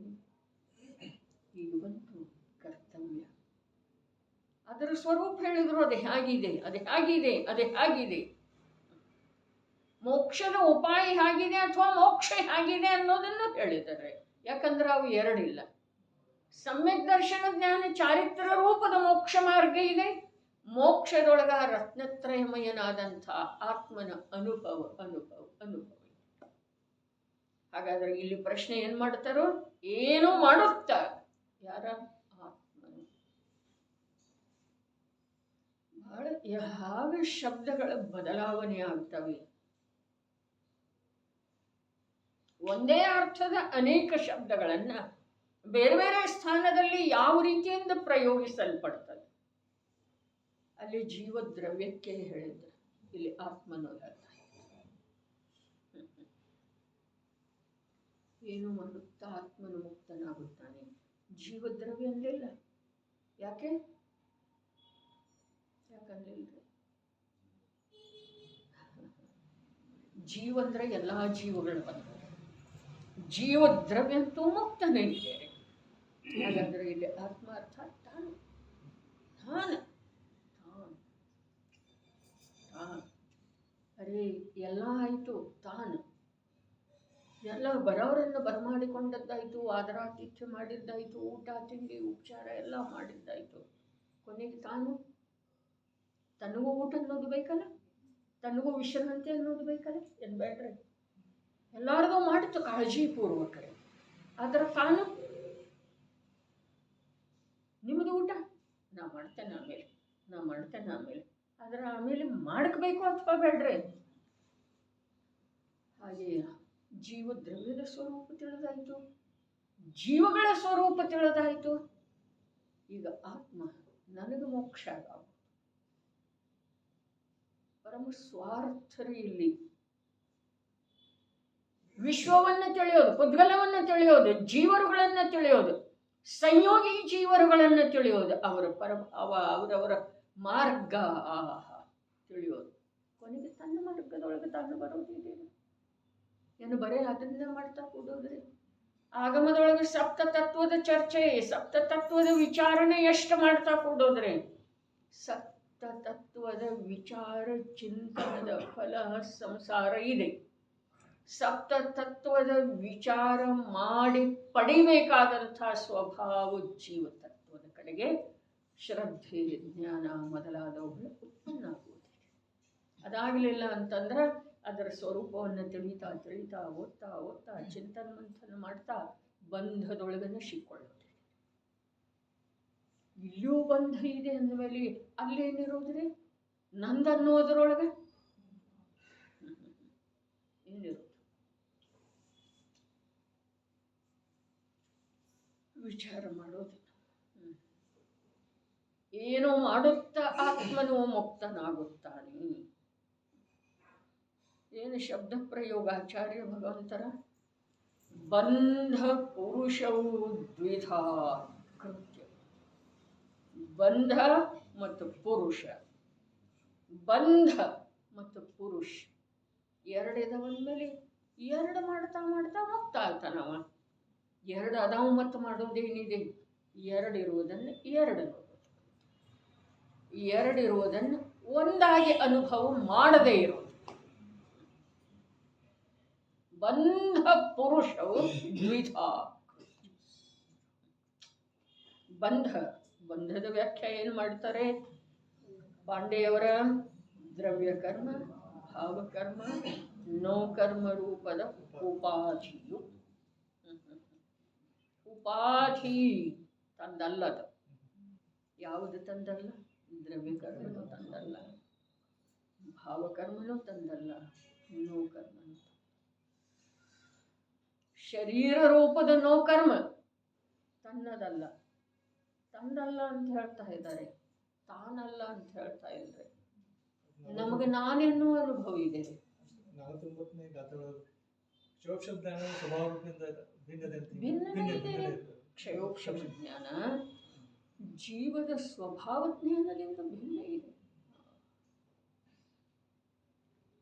ಈಗ ಬಂತು ಕರ್ತವ್ಯ. ಅದರ ಸ್ವರೂಪ ಹೇಳಿದ್ರು, ಅದು ಹೇಗಿದೆ, ಅದು ಹೇಗಿದೆ, ಅದು ಹೇಗಿದೆ. ಮೋಕ್ಷದ ಉಪಾಯ ಹೇಗಿದೆ ಅಥವಾ ಮೋಕ್ಷ ಹೇಗಿದೆ ಅನ್ನೋದನ್ನು ಹೇಳಿದ್ದಾರೆ. ಯಾಕಂದ್ರೆ ಅವು ಎರಡಿಲ್ಲ. ಸಮ್ಯಕ್ ದರ್ಶನ ಜ್ಞಾನ ಚಾರಿತ್ರ ರೂಪದ ಮೋಕ್ಷ ಮಾರ್ಗ ಇದೆ. ಮೋಕ್ಷದೊಳಗ ರತ್ನತ್ರಯಮಯನಾದಂಥ ಆತ್ಮನ ಅನುಭವ ಅನುಭವ ಅನುಭವ. ಹಾಗಾದ್ರೆ ಇಲ್ಲಿ ಪ್ರಶ್ನೆ ಏನ್ ಮಾಡ್ತಾರೋ? ಏನು ಮಾಡುತ್ತ ಯಾರ? ಆತ್ಮನು. ಬಹಳ ಯಾವ ಶಬ್ದಗಳ ಬದಲಾವಣೆ ಆಗ್ತವೆ. ಒಂದೇ ಅರ್ಥದ ಅನೇಕ ಶಬ್ದಗಳನ್ನ ಬೇರೆ ಬೇರೆ ಸ್ಥಾನದಲ್ಲಿ ಯಾವ ರೀತಿಯಿಂದ ಪ್ರಯೋಗಿಸಲ್ಪಡ್ತದೆ. ಅಲ್ಲಿ ಜೀವದ್ರವ್ಯಕ್ಕೆ ಹೇಳಿದ್ರು, ಇಲ್ಲಿ ಆತ್ಮನು ಹೇಳ್ತಾರೆ. ಏನು ಮಾಡುತ್ತಾ ಆತ್ಮನು ಮುಕ್ತನಾಗುತ್ತಾನೆ. ಜೀವದ್ರವ್ಯ ಅಂದಿಲ್ಲ. ಯಾಕೆ? ಯಾಕಂದಿಲ್ರಿ? ಜೀವಂದ್ರೆ ಎಲ್ಲಾ ಜೀವಗಳು ಬಂದವು. ಜೀವದ್ರವ್ಯ ಅಂತೂ ಮುಕ್ತನೇ ಇದೆ. ಹಾಗಾದ್ರೆ ಇಲ್ಲಿ ಆತ್ಮ ಅರ್ಥಾತ್ ತಾನು. ತಾನು ಅರೇ ಎಲ್ಲ ಆಯಿತು. ತಾನು ಎಲ್ಲ ಬರೋರನ್ನು ಬರಮಾಡಿಕೊಂಡದ್ದಾಯಿತು, ಆದರಾತಿಥ್ಯ ಮಾಡಿದ್ದಾಯಿತು, ಊಟ ತಿಂಡಿ ಉಪಚಾರ ಎಲ್ಲ ಮಾಡಿದ್ದಾಯಿತು. ಕೊನೆಗೆ ತಾನು ತನಗೂ ಊಟ ಅನ್ನೋದು ಬೇಕಲ್ಲ, ತನಗೂ ವಿಶ್ರಾಂತಿ ಅನ್ನೋದು ಬೇಕಲ್ಲ. ಏನು ಬೇಡ್ರಿ? ಎಲ್ಲರಿಗೂ ಮಾಡಿತು ಕಾಳಜಿಪೂರ್ವಕರೇ. ಆದರೆ ತಾನು ನಿಮ್ಮದು ಊಟ ನಾ ಮಾಡ್ತೇನೆ ಆಮೇಲೆ, ನಾ ಮಾಡ್ತೇನೆ ಆಮೇಲೆ. ಆದರೆ ಆಮೇಲೆ ಮಾಡಬೇಕು ಅಥವಾ ಬೇಡ್ರಿ? ಹಾಗೆ ಜೀವ ದ್ರವ್ಯದ ಸ್ವರೂಪ ತಿಳಿದಾಯಿತು, ಜೀವಗಳ ಸ್ವರೂಪ ತಿಳಿದಾಯಿತು. ಈಗ ಆತ್ಮ ನನಗೆ ಮೋಕ್ಷ ಆಗ ಪರಮ ಸ್ವಾರ್ಥರೇ ಇಲ್ಲಿ ವಿಶ್ವವನ್ನು ತಿಳಿಯೋದು, ಪುದ್ಗಲವನ್ನು ತಿಳಿಯೋದು, ಜೀವರುಗಳನ್ನು ತಿಳಿಯೋದು, ಸಂಯೋಗಿ ಜೀವರುಗಳನ್ನು ತಿಳಿಯೋದು, ಅವರವರ ಮಾರ್ಗ ತಿಳಿಯೋದು. ಕೊನೆಗೆ ತನ್ನ ಮಾರ್ಗದೊಳಗೆ ತಾನು ಬರೋದಿದೆ. ಏನು ಬರೀ ಅದನ್ನ ಮಾಡ್ತಾ ಕೂಡೋದ್ರಿ? ಆಗಮದೊಳಗೆ ಸಪ್ತ ತತ್ವದ ಚರ್ಚೆ, ಸಪ್ತ ತತ್ವದ ವಿಚಾರಣೆ ಎಷ್ಟು ಮಾಡ್ತಾ ಕೂಡೋದ್ರಿ? ಸಪ್ತ ತತ್ವದ ವಿಚಾರ ಚಿಂತನದ ಫಲ ಸಂಸಾರ ಇದೆ. ಸಪ್ತ ತತ್ವದ ವಿಚಾರ ಮಾಡಿ ಪಡಿಬೇಕಾದಂಥ ಸ್ವಭಾವ ಜೀವ ತತ್ವದ ಕಡೆಗೆ ಶ್ರದ್ಧೆ, ಜ್ಞಾನ ಮೊದಲಾದವುಗಳು ಉತ್ಪನ್ನ ಆಗುವುದಿಲ್ಲ. ಅದಾಗಲಿಲ್ಲ ಅಂತಂದ್ರೆ ಅದರ ಸ್ವರೂಪವನ್ನು ತಿಳಿತಾ ತಿಳಿತಾ ಓದ್ತಾ ಓದ್ತಾ ಚಿಂತನ ಮಂಥನ ಮಾಡ್ತಾ ಬಂಧದೊಳಗನ್ನ ಸಿಕ್ಕೊಳ್ಳೋದು. ಇಲ್ಲೂ ಬಂಧ ಇದೆ ಅಂದಮೇಲೆ ಅಲ್ಲೇನಿರೋದ್ರಿ? ನಂದನ್ನೋದ್ರೊಳಗೆ ಏನಿರೋದು? ವಿಚಾರ ಮಾಡೋದು. ಏನೋ ಮಾಡುತ್ತಾ ಆತ್ಮನೋ ಮುಕ್ತನಾಗುತ್ತಾನೆ. ಏನು ಶಬ್ದ ಪ್ರಯೋಗ ಆಚಾರ್ಯ ಭಗವಂತರ? ಬಂಧ ಪುರುಷವು ದ್ವಿಧಾ ಕೃತ್ಯ. ಬಂಧ ಮತ್ತು ಪುರುಷ, ಬಂಧ ಮತ್ತು ಪುರುಷ ಎರಡಿದವಂದ್ಮೇಲೆ ಎರಡು ಮಾಡ್ತಾ ಮಾಡ್ತಾ ಮುಕ್ತ ಆಗ್ತಾನವ. ಎರಡು ಅದಾವ ಮತ್ತು ಮಾಡೋದೇನಿದೆ? ಎರಡಿರುವುದನ್ನು ಎರಡು ನೋಡೋದು, ಎರಡಿರುವುದನ್ನು ಒಂದಾಗಿ ಅನುಭವ ಮಾಡದೇ ಇರೋದು. ಬಂಧ ಪುರುಷವು ದ್ವಿಧ. ಬಂಧದ ವ್ಯಾಖ್ಯೆ ಏನು ಮಾಡ್ತಾರೆ ಪಾಂಡೆಯವರ? ದ್ರವ್ಯಕರ್ಮ, ಭಾವಕರ್ಮ, ನೋಕರ್ಮ ರೂಪದ ಉಪಾಧಿಯು. ಉಪಾಧಿ ತಂದಲ್ಲದು. ಯಾವುದು ತಂದಲ್ಲ? ದ್ರವ್ಯಕರ್ಮನೂ ತಂದಲ್ಲ, ಭಾವಕರ್ಮನೂ ತಂದಲ್ಲ, ನೋಕರ್ಮನೂ. ಶರೀರ ರೂಪದ ನೋಕರ್ಮ ತನ್ನದಲ್ಲ, ತಂದಲ್ಲ ಅಂತ ಹೇಳ್ತಾ ಇದ್ದಾರೆ, ತಾನಲ್ಲ ಅಂತ ಹೇಳ್ತಾ ಇದ್ದಾರೆ. ನಮಗೆ ನಾನೆನ್ನುವ ಅನುಭವ ಇದೆ. ಕ್ಷಯೋಕ್ಷಮ ಜ್ಞಾನ ಜೀವದ ಸ್ವಭಾವ ಜ್ಞಾನದಿಂದ ಭಿನ್ನ ಇದೆ.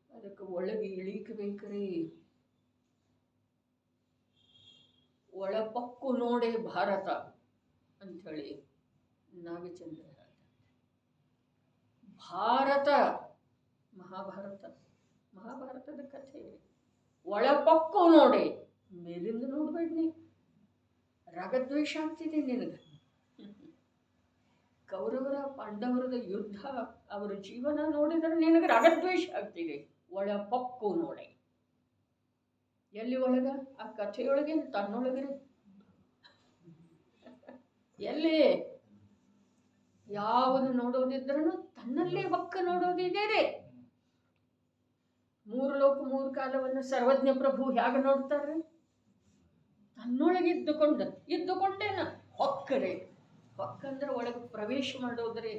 ಅದಕ್ಕೆ ಒಳಗೆ ಇಳಿಕಬೇಕ್ರಿ. ಒಳಪಕ್ಕು ನೋಡೆ ಭಾರತ ಅಂಥೇಳಿ ನಾಗಚಂದ್ರ ಹೇಳ್ತಾರೆ. ಭಾರತ ಮಹಾಭಾರತದ ಕಥೆ. ಒಳಪಕ್ಕು ನೋಡೆ, ಮೇಲಿಂದ ನೋಡ್ಬೇಡ್ನಿ. ರಾಗದ್ವೇಷ ಆಗ್ತಿದೆ ನಿನಗೆ. ಕೌರವರ ಪಾಂಡವರದ ಯುದ್ಧ, ಅವರ ಜೀವನ ನೋಡಿದರೆ ನಿನಗೆ ರಾಗದ್ವೇಷ ಆಗ್ತಿದೆ. ಒಳಪಕ್ಕು ನೋಡೆ. ಎಲ್ಲಿ ಒಳಗ? ಆ ಕಥೆಯೊಳಗೆ, ತನ್ನೊಳಗ್ರಿ. ಎಲ್ಲಿ ಯಾವುದು ನೋಡೋದಿದ್ರೂ ತನ್ನಲ್ಲೇ ಒಕ್ಕ ನೋಡೋದಿದೆ. ಮೂರು ಲೋಕ ಮೂರು ಕಾಲವನ್ನು ಸರ್ವಜ್ಞ ಪ್ರಭು ಹೇಗೆ ನೋಡ್ತಾರೆ? ತನ್ನೊಳಗೆ ಇದ್ದುಕೊಂಡೇನ ಹೊಕ್ಕರೆ. ಹೊಕ್ಕಂದ್ರೆ ಒಳಗೆ ಪ್ರವೇಶ ಮಾಡೋದ್ರಿ.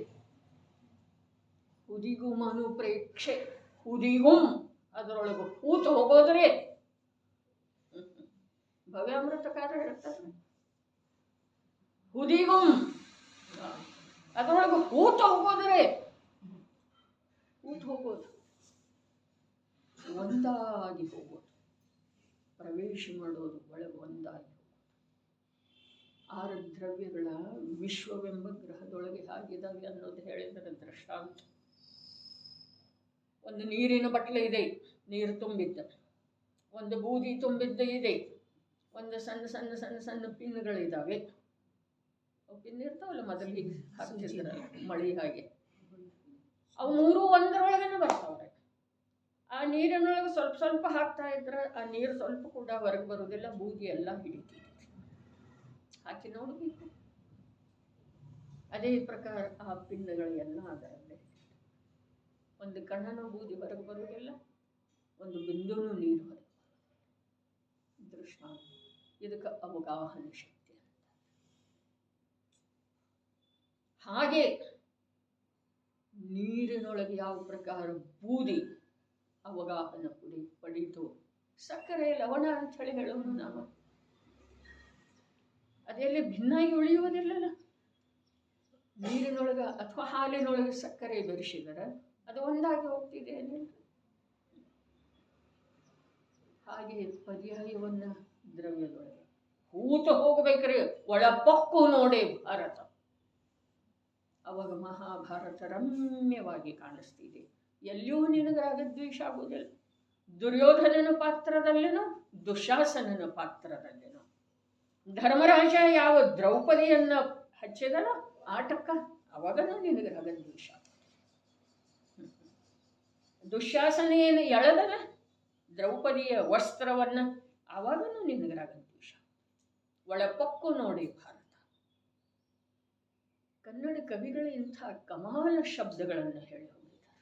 ಹುದಿಗೂ ಮನು ಪ್ರೇಕ್ಷೆ, ಹುದಿಗೂ ಅದರೊಳಗೆ ಕೂತು ಹೋಗೋದ್ರಿ. ಭವ್ಯಾಮೃತಕಾರ ಹೇಳ್ತಾರೆ, ಹುದಿಗೂ ಅದರೊಳಗೆ ಕೂತು ಹೋಗೋದ್ರೆ, ಕೂತು ಹೋಗೋದು, ಒಂದಾಗಿ ಹೋಗೋದು, ಪ್ರವೇಶ ಮಾಡೋದು, ಒಳಗೆ ಒಂದಾಗಿ ಹೋಗೋದು. ಆರು ದ್ರವ್ಯಗಳ ವಿಶ್ವವೆಂಬ ಗ್ರಹದೊಳಗೆ ಹಾಗಿದ್ದಾವೆ ಅನ್ನೋದು ಹೇಳಿದರೆ ದೃಷ್ಟಾಂತ. ಒಂದು ನೀರಿನ ಬಟ್ಲೆ ಇದೆ, ನೀರು ತುಂಬಿದ್ದ. ಒಂದು ಬೂದಿ ತುಂಬಿದ್ದ ಇದೆ. ಒಂದು ಸಣ್ಣ ಸಣ್ಣ ಸಣ್ಣ ಸಣ್ಣ ಪಿನ್ನುಗಳಿದ್ದಾವೆ. ಅವು ಪಿನ್ ಇರ್ತಾವಲ್ಲ, ಮೊದಲು ಹೀಗೆ ಹಾಕ್ತಿದ್ರ ಮಳೆ ಹಾಗೆ. ಅವು ಮೂರು ಒಂದರೊಳಗನೆ ಬರ್ತಾವ್ರೆ. ಆ ನೀರಿನೊಳಗೆ ಸ್ವಲ್ಪ ಸ್ವಲ್ಪ ಹಾಕ್ತಾ ಇದ್ರೆ ಆ ನೀರು ಸ್ವಲ್ಪ ಕೂಡ ಹೊರಗೆ ಬರೋದಿಲ್ಲ, ಬೂದಿ ಎಲ್ಲ ಹಿಡಿತಿದೆ. ಹಾಕಿ ನೋಡಬೇಕು. ಅದೇ ಪ್ರಕಾರ ಆ ಪಿನ್ನುಗಳೆಲ್ಲ ಅದರಲ್ಲೇ. ಒಂದು ಕಣ್ಣನೂ ಬೂದಿ ಹೊರಗೆ ಬರೋದಿಲ್ಲ, ಒಂದು ಬಿಂದುನೂ ನೀರು ಹೊರಗೆ. ಕೃಷ್ಣ. ಇದಕ್ಕೆ ಅವಗಾಹನ ಶಕ್ತಿ ಅಂತ. ಹಾಗೆ ನೀರಿನೊಳಗೆ ಯಾವ ಪ್ರಕಾರ ಬೂದಿ ಅವಗಾಹನ ಪಡೀತು, ಸಕ್ಕರೆ ಲವಣ ಅಂತ ಹೇಳಿ ಹೇಳೋಣ ನಾವು. ಅದೆಲ್ಲಿ ಭಿನ್ನಾಗಿ ಉಳಿಯುವುದಿಲ್ಲಲ್ಲ. ನೀರಿನೊಳಗೆ ಅಥವಾ ಹಾಲಿನೊಳಗೆ ಸಕ್ಕರೆ ಬೆರೆಸಿದರೆ ಅದು ಒಂದಾಗಿ ಹೋಗ್ತಿದೆ ಏನಿಲ್ಲ. ಹಾಗೆ ಪರ್ಯಾಯವನ್ನ ದ್ರವ್ಯದೊಳಗೆ ಹೂತ ಹೋಗ್ಬೇಕ್ರಿ, ಒಳಪಕ್ಕು ನೋಡೇ ಭಾರತ. ಅವಾಗ ಮಹಾಭಾರತ ರಮ್ಯವಾಗಿ ಕಾಣಿಸ್ತಿದೆ. ಎಲ್ಲಿಯೂ ನಿನಗೆ ರಾಗದ್ವೇಷ ಆಗುವುದಿಲ್ಲ. ದುರ್ಯೋಧನನ ಪಾತ್ರದಲ್ಲೇನೋ, ದುಶಾಸನನ ಪಾತ್ರದಲ್ಲೇನೋ. ಧರ್ಮರಾಜ ಯಾವ ದ್ರೌಪದಿಯನ್ನ ಹಚ್ಚಿದನ ಆಟಕ್ಕ, ಅವಾಗನೂ ನಿನಗೆ ರಾಗದ್ವೇಷ. ದುಶಾಸನ ಏನು ಎಳೆದನ ದ್ರೌಪದಿಯ ವಸ್ತ್ರವನ್ನ, ಅವಾಗನೂ ನಿನಗೆ ರಾಗದ್ವೇಷ. ಒಳಪಕ್ಕು ನೋಡಿ ಭಾರತ. ಕನ್ನಡ ಕವಿಗಳು ಇಂಥ ಕಮಾಲ ಶಬ್ದಗಳನ್ನು ಹೇಳಿ ಹೋಗಿದ್ದಾರೆ.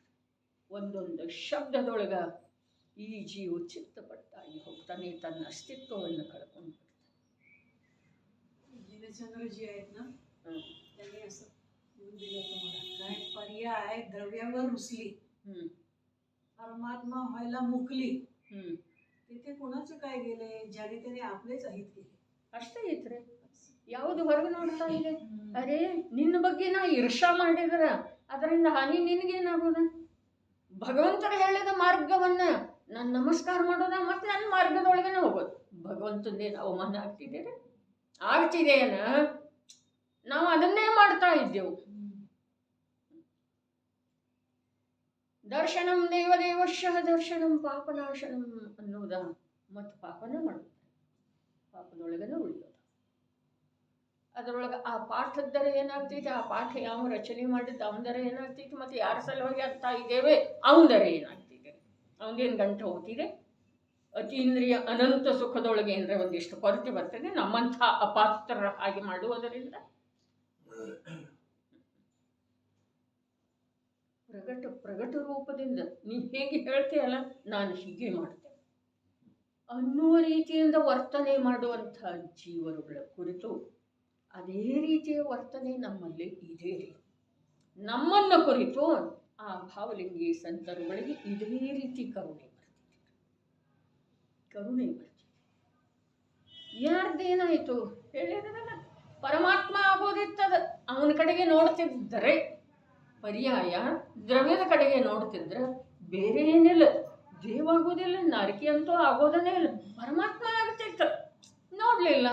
ಒಂದೊಂದು ಶಬ್ದದೊಳಗ ಈ ಜೀವ ಚಿತ್ತಪಟ್ಟಾಗಿ ಹೋಗ್ತಾನೆ, ತನ್ನ ಅಸ್ತಿತ್ವವನ್ನು कळಕೊಂಡು दिनचंद्रजी आहेत ना, त्यांनी असं दिलं तुम्हाला काय पर्याय द्रव्यावर रुसली, परमात्मा व्हायला मुकली, तिथे कोणाचं काय गेले, ज्याने त्याने आपलेच अहित केले. ಅಷ್ಟೇ ಐತ್ರಿ. ಯಾವುದು ಹೊರಗೆ ನೋಡ್ತಾ ಇದೆ? ಅರೆ ನಿನ್ನ ಬಗ್ಗೆ ನಾ ಈರ್ಷಾ ಮಾಡಿದ್ರ ಅದರಿಂದ ಹಾನಿ ನಿನಗೇನಾಗೋದ? ಭಗವಂತರು ಹೇಳಿದ ಮಾರ್ಗವನ್ನ ನಾನು ನಮಸ್ಕಾರ ಮಾಡೋದ, ಮತ್ತೆ ನನ್ನ ಮಾರ್ಗದೊಳಗನೆ ಹೋಗೋದು. ಭಗವಂತಂದೇನು ಅವಮಾನ ಆಗ್ತಿದ್ದೇನೆ? ಆಗ್ತಿದೇನ? ನಾವು ಅದನ್ನೇ ಮಾಡ್ತಾ ಇದ್ದೆವು. ದರ್ಶನಂ ದೇವದೇವಶಃ ದರ್ಶನಂ ಪಾಪನಾಶನಂ ಅನ್ನೋದ, ಮತ್ತು ಪಾಪನ ಮಾಡೋದು, ಪಾಪದೊಳಗನೆ ಉಳಿಯೋದು. ಅದರೊಳಗೆ ಆ ಪಾಠದ್ದರ ಏನಾಗ್ತೈತೆ, ಆ ಪಾಠ ಯಾವ ರಚನೆ ಮಾಡಿದ್ದು ಅವನದರ ಏನಾಗ್ತೈತೆ, ಮತ್ತು ಯಾರ ಸಲುವಾಗಿ ಅಂತ ಇದ್ದೇವೆ ಅವನದರ ಏನಾಗ್ತಿದೆ, ಅವನೇನು ಗಂಟೆ ಹೋಗ್ತಿದೆ. ಅತೀಂದ್ರಿಯ ಅನಂತ ಸುಖದೊಳಗೆ ಏನರ ಒಂದಿಷ್ಟು ಕೊರತೆ ಬರ್ತದೆ ನಮ್ಮಂಥ ಅಪಾತ್ರರ ಹಾಗೆ ಮಾಡುವುದರಿಂದ. ಪ್ರಗಟ ರೂಪದಿಂದ ನೀ ಹೇಗೆ ಹೇಳ್ತೀಯಲ್ಲ, ನಾನು ಹೀಗೆ ಮಾಡ್ತೇನೆ ಅನ್ನುವ ರೀತಿಯಿಂದ ವರ್ತನೆ ಮಾಡುವಂಥ ಜೀವರುಗಳ ಕುರಿತು ಅದೇ ರೀತಿಯ ವರ್ತನೆ ನಮ್ಮಲ್ಲಿ ಇದೇ ರೀ. ನಮ್ಮನ್ನು ಕುರಿತು ಆ ಭಾವಲಿಂಗಿ ಸಂತರುಗಳಿಗೆ ಇದೇ ರೀತಿ ಕರುಣೆ ಬರ್ತಿದೆ. ಯಾರ್ದೇನಾಯಿತು ಹೇಳಿದ್ರಲ್ಲ, ಪರಮಾತ್ಮ ಆಗೋದಿತ್ತದ ಅವನ ಕಡೆಗೆ ನೋಡ್ತಿದ್ದರೆ ಪರ್ಯಾಯ ದ್ರವ್ಯದ ಕಡೆಗೆ ನೋಡ್ತಿದ್ರೆ ಬೇರೆ ಏನಿಲ್ಲ, ದೇವಾಗೋದಿಲ್ಲ, ನರಕಿ ಅಂತೂ ಆಗೋದನೇ ಇಲ್ಲ, ಪರಮಾತ್ಮ ಆಗ್ತಿತ್ತು. ನೋಡಲಿಲ್ಲ,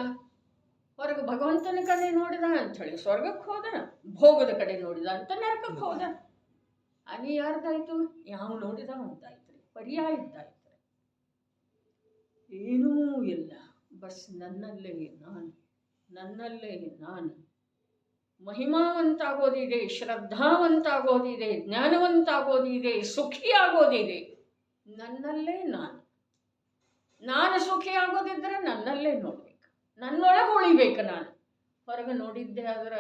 ಹೊರಗೆ ಭಗವಂತನ ಕಡೆ ನೋಡಿದ ಅಂಥೇಳಿ ಸ್ವರ್ಗಕ್ಕೆ ಹೋದ, ಭೋಗದ ಕಡೆ ನೋಡಿದ ಅಂತ ನರಕಕ್ಕೆ ಹೋದ. ಅಲ್ಲಿ ಯಾರ್ದಾಯ್ತು? ಯಾವ ನೋಡಿದ ಅಂತಾಯ್ತು, ಪರ್ಯಾಯ ಇದ್ದಾಯ್ತು. ಏನೂ ಇಲ್ಲ, ಬಸ್ ನನ್ನಲ್ಲೇ ನಾನು ಮಹಿಮಾವಂತಾಗೋದಿದೆ, ಶ್ರದ್ಧಾವಂತಾಗೋದಿದೆ, ಜ್ಞಾನವಂತಾಗೋದಿದೆ, ಸುಖಿಯಾಗೋದಿದೆ ನನ್ನಲ್ಲೇ. ನಾನು ಸುಖಿಯಾಗೋದಿದ್ರೆ ನನ್ನಲ್ಲೇ ನೋಡ್ಬೇಕು, ನನ್ನೊಳಗೆ ಉಳಿಬೇಕು. ನಾನು ಹೊರಗೆ ನೋಡಿದ್ದೆ ಆದ್ರೆ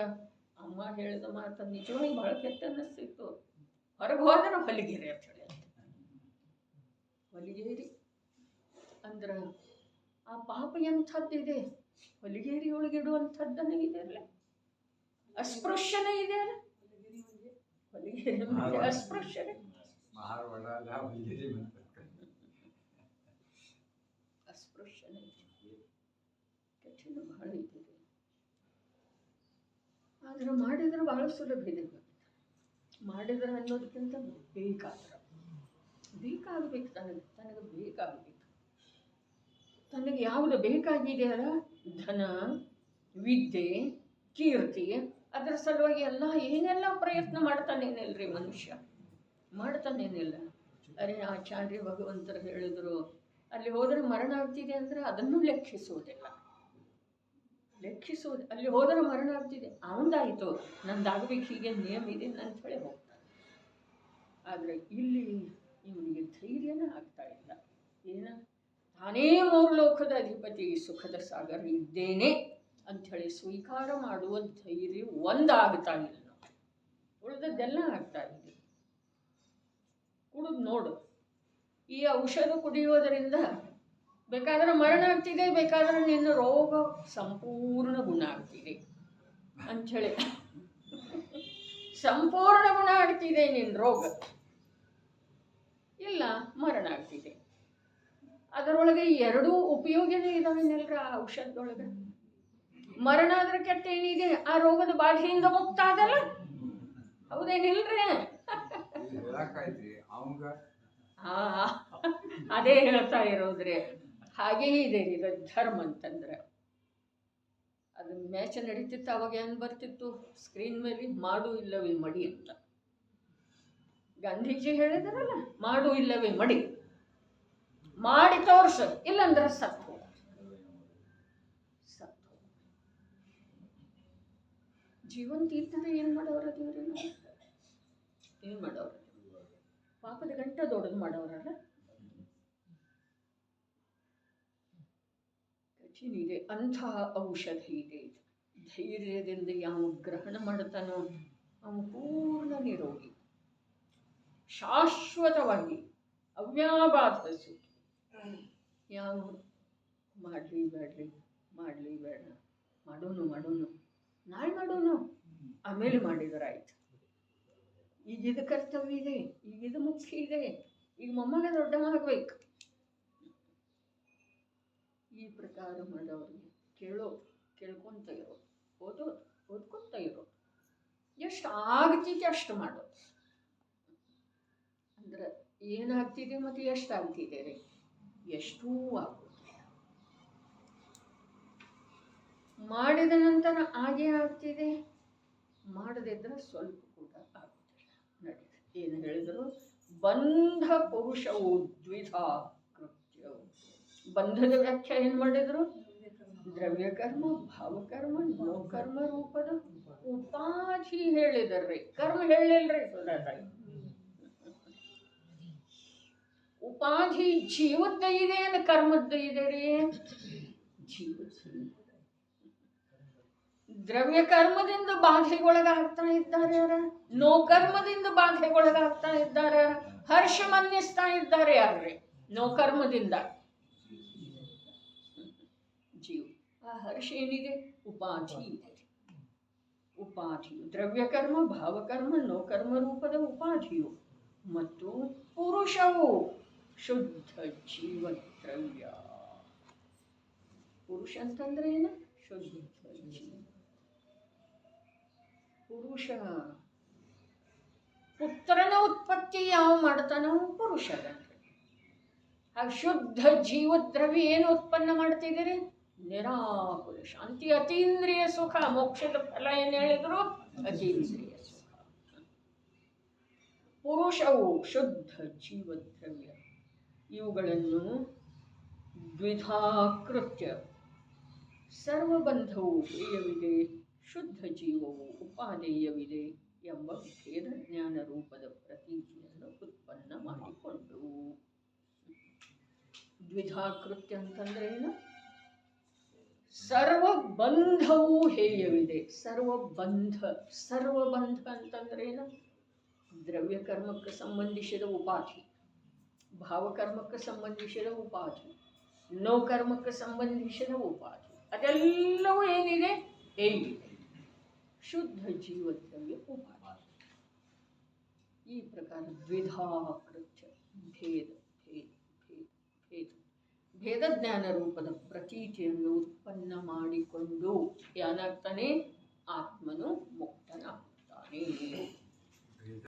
ಅಮ್ಮ ಹೇಳಿದ ಮಾತು ನಿಜವಾಗಿ ಭಾಳ ಕೆಟ್ಟ ಅನ್ನಿಸ್ತಿತ್ತು. ಹೊರಗೆ ಹೋದ್ರೆ ಹೊಲಿಗೆರೆ ಅಂತ ಹೇಳಿ, ಹೊಲಿಗೇರಿ ಅಂದ್ರೆ ಆ ಪಾಪ ಎಂಥದ್ದಿದೆ, ಹೊಲಿಗೇರಿಯೊಳಗಿಡುವಂಥದ್ದನೇ ಇದೆ ಅಲ್ಲ, ಅಸ್ಪೃಶ್ಯನೇ ಇದೆ ಅಲ್ಲ. ಹೊಲಿಗೇರಿ ಅಸ್ಪೃಶ್ಯನೇ, ಅಸ್ಪೃಶ್ಯನೇ ಕಠಿಣ ಬಹಳ ಇದೆ. ಆದ್ರೆ ಮಾಡಿದ್ರೆ ಬಹಳ ಸುಲಭ ಇದೆ. ಮಾಡಿದ್ರೆ ಅನ್ನೋದಕ್ಕಿಂತ ಬೇಕಾಗಬೇಕು, ತನಗೆ ಬೇಕಾಗಬೇಕು. ತನಗೆ ಯಾವುದು ಬೇಕಾಗಿದೆಯಲ್ಲ, ಧನ, ವಿದ್ಯೆ, ಕೀರ್ತಿ, ಅದರ ಸಲುವಾಗಿ ಏನೆಲ್ಲ ಪ್ರಯತ್ನ ಮಾಡ್ತಾನೇನಿಲ್ರಿ ಮನುಷ್ಯ, ಮಾಡ್ತಾನೇನಿಲ್ಲ. ಅರೆ ಆಚಾರ್ಯ ಭಗವಂತರು ಹೇಳಿದ್ರು, ಅಲ್ಲಿ ಹೋದರೆ ಮರಣ ಆಗ್ತಿದೆ ಅಂದರೆ ಅದನ್ನು ಲೆಕ್ಕಿಸುವುದಿಲ್ಲ. ಅಲ್ಲಿ ಹೋದರೆ ಮರಣ ಆಗ್ತಿದೆ, ಅವನದಾಯಿತು, ನಂದಾಗಬೇಕು, ಹೀಗೆ ನಿಯಮ ಇದೆ ಅಂತ ಹೇಳಿ ಹೋಗ್ತಾನೆ. ಆದರೆ ಇಲ್ಲಿ ಇವನಿಗೆ ಧೈರ್ಯನೇ ಆಗ್ತಾ ಇಲ್ಲ. ತಾನೇ ಮೂರು ಲೋಕದ ಅಧಿಪತಿ, ಸುಖದ ಸಾಗರ ಇದ್ದೇನೆ ಅಂಥೇಳಿ ಸ್ವೀಕಾರ ಮಾಡುವ ಧೈರ್ಯ ಒಂದಾಗ್ತಾ ಇಲ್ಲ. ಉಳಿದದ್ದೆಲ್ಲ ಆಗ್ತಾ ಇದೆ. ಕುಡಿದು ನೋಡು, ಈ ಔಷಧ ಕುಡಿಯೋದರಿಂದ ಬೇಕಾದ್ರೆ ಮರಣ ಆಗ್ತಿದೆ, ಬೇಕಾದ್ರೆ ನಿನ್ನ ರೋಗ ಸಂಪೂರ್ಣ ಗುಣ ಆಗ್ತಿದೆ ಅಂಥೇಳಿ. ಸಂಪೂರ್ಣ ಗುಣ ಆಗ್ತಿದೆ ನಿನ್ನ ರೋಗ, ಇಲ್ಲ ಮರಣ ಆಗ್ತಿದೆ. ಅದರೊಳಗೆ ಎರಡೂ ಉಪಯೋಗನೇ ಇದಾವೆ ನೆಲ್ರ ಆ ಔಷಧದೊಳಗೆ. ಮರಣ ಆದ್ರೆ ಕೆಟ್ಟ ಏನಿದೆ, ಆ ರೋಗದ ಬಾಧೆಯಿಂದ ಮುಕ್ತ ಆಗಲ್ಲ, ಹೌದೇನಿಲ್ರಿ? ಹಾ, ಅದೇ ಹೇಳ್ತಾ ಇರೋದ್ರಿ. ಹಾಗೇ ಇದೆ ಈಗ ಧರ್ಮ ಅಂತಂದ್ರೆ. ಅದು ಮ್ಯಾಚ್ ನಡೀತಿತ್ತು, ಅವಾಗ ಏನು ಬರ್ತಿತ್ತು ಸ್ಕ್ರೀನ್ ಮೇಲೆ, ಮಾಡು ಇಲ್ಲವೇ ಮಡಿ ಅಂತ. ಗಾಂಧೀಜಿ ಹೇಳಿದಾರಲ್ಲ, ಮಾಡು ಇಲ್ಲವೇ ಮಡಿ, ಮಾಡಿ ತೋರ್ಸ, ಇಲ್ಲಂದ್ರೆ ಸತ್ತು. ಜೀವಂತ ಇದ್ದರೆ ಏನು ಮಾಡೋರ ದೇವ್ರೇನು? ಏನು ಮಾಡೋರು? ಪಾಪದ ಗಂಟೆ ದೊಡ್ಡದು ಮಾಡೋರಲ್ಲ. ಇದೆ ಅಂಥ ಔಷಧಿ ಇದೆ. ಧೈರ್ಯದಿಂದ ಯಾವ ಗ್ರಹಣ ಮಾಡ್ತಾನೋ ಅವನು ಪೂರ್ಣ ನಿರೋಗಿ, ಶಾಶ್ವತವಾಗಿ ಅವ್ಯಾಬಾಧ ಸುಖಿ. ಯಾವ ಮಾಡಲಿ ಬೇಡ್ರಿ, ಮಾಡಲಿ ಬೇಡ, ಮಾಡೋನು ನಾಳೆ ಮಾಡೋನು, ಆಮೇಲೆ ಮಾಡಿದರಾಯ್ತು. ಈಗಿದು ಕರ್ತವ್ಯ ಇದೆ, ಈಗಿದು ಮುಖ್ಯ ಇದೆ, ಈಗ ಮೊಮ್ಮಗ ದೊಡ್ಡವಾಗಬೇಕು. ಈ ಪ್ರಕಾರ ಮಾಡೋರಿಗೆ ಕೇಳ್ಕೊಂತ ಇರೋದು, ಓದ್ಕೊಂತ ಇರೋದು, ಎಷ್ಟು ಆಗ್ತಿದೆ ಅಷ್ಟು ಮಾಡೋದು. ಅಂದ್ರೆ ಏನಾಗ್ತಿದೆ ಮತ್ತು ಎಷ್ಟು ಆಗ್ತಿದೆ ರೀ? ಎಷ್ಟೂ ಆಗೋದಿಲ್ಲ. ಮಾಡಿದ ನಂತರ ಹಾಗೇ ಆಗ್ತಿದೆ, ಮಾಡದಿದ್ರೆ ಸ್ವಲ್ಪ ಕೂಡ ಆಗುತ್ತಿಲ್ಲ. ನಡೀತದೆ. ಏನು ಹೇಳಿದರು? ಬಂಧ ಪುರುಷವು ದ್ವಿಧಾ ಕೃತ್ಯವು. ಬಂಧದ ವ್ಯಾಖ್ಯೆ ಏನು ಮಾಡಿದ್ರು? ದ್ರವ್ಯಕರ್ಮ, ಭಾವಕರ್ಮ, ನೋಕರ್ಮ ರೂಪದ ಉಪಾಧಿ ಹೇಳಿದರ್ರಿ. ಕರ್ಮ ಹೇಳಿಲ್ರಿ ಸುಧಾರಾಯ್. ಉಪಾಧಿ ಜೀವದ್ದ ಇದೆ, ಕರ್ಮದ್ದ ಇದೆ ರೀ. ಜೀವದ ದ್ರವ್ಯ ಕರ್ಮದಿಂದ ಬಾಧೆಗೊಳಗಾಗ್ತಾ ಇದ್ದಾರೆ, ನೋಕರ್ಮದಿಂದ ಬಾಧೆಗೊಳಗಾಗ್ತಾ ಇದ್ದಾರೆ, ಹರ್ಷ ಮನ್ನಿಸ್ತಾ ಇದ್ದಾರೆ. ಯಾರ್ರಿ? ನೋಕರ್ಮದಿಂದ ಜೀವ. ಆ ಹರ್ಷ ಏನಿದೆ? ಉಪಾಧಿ ಇದೆ. ಉಪಾಧಿಯು ದ್ರವ್ಯಕರ್ಮ, ಭಾವಕರ್ಮ, ನೋಕರ್ಮ ರೂಪದ ಉಪಾಧಿಯು ಮತ್ತು ಪುರುಷವು ಶುದ್ಧ ಜೀವ ದ್ರವ್ಯ. ಪುರುಷ ಅಂತಂದ್ರೆ ಏನು? ಶುದ್ಧ ಜೀವ. ಪುರುಷ ಪುತ್ರನ ಉತ್ಪತ್ತಿ ಯಾವ ಮಾಡ್ತಾನೋ ಪುರುಷಗಂದ್ರೆ. ಹಾಗೆ ಶುದ್ಧ ಜೀವದ್ರವ್ಯ ಏನು ಉತ್ಪನ್ನ ಮಾಡ್ತಿದ್ದೀರಿ? ನಿರಾಕುಲ ಶಾಂತಿ, ಅತೀಂದ್ರಿಯ ಸುಖ. ಮೋಕ್ಷದ ಫಲ ಏನು ಹೇಳಿದ್ರು? ಅತೀಂದ್ರಿಯ ಸುಖ. ಪುರುಷವು ಶುದ್ಧ ಜೀವದ್ರವ್ಯ ಇವುಗಳನ್ನು ದ್ವಿಧಾಕೃತ್ಯ. ಸರ್ವಬಂಧವು ಹೇಯವಿದೆ, ಶುದ್ಧ ಜೀವವು ಉಪಾದೇಯವಿದೆ ಎಂಬ ಭೇದ ಜ್ಞಾನ ರೂಪದ ಪ್ರತೀತಿಯನ್ನು ಉತ್ಪನ್ನ ಮಾಡಿಕೊಂಡು. ದ್ವಿಧಾಕೃತ್ಯ ಅಂತಂದ್ರೆ ಏನು? ಸರ್ವಬಂಧವೂ ಹೇಯವಿದೆ. ಸರ್ವಬಂಧ ಅಂತಂದ್ರೆ ಏನು? ದ್ರವ್ಯಕರ್ಮಕ್ಕೆ ಸಂಬಂಧಿಸಿದ ಉಪಾಧಿ, ಭಾವಕರ್ಮಕ್ಕೆ ಸಂಬಂಧಿಸಿದ ಉಪಾಧಿ, ನೋಕರ್ಮಕ್ಕೆ ಸಂಬಂಧಿಸಿದ ಉಪಾಧಿ, ಅದೆಲ್ಲವೂ ಏನಿದೆ? ಹೇಗಿದೆ. ಶುದ್ಧ ಜೀವದ್ರವ್ಯ ಉಪಾಧಿ. ಈ ಪ್ರಕಾರ ದ್ವಿಧಾಕೃತ್ಯ ಭೇದ ಭೇದ ಭೇದ ಭೇದ ಭೇದ ಜ್ಞಾನ ರೂಪದ ಪ್ರತೀತಿಯನ್ನು ಉತ್ಪನ್ನ ಮಾಡಿಕೊಂಡು ಏನಾಗ್ತಾನೆ? ಆತ್ಮನು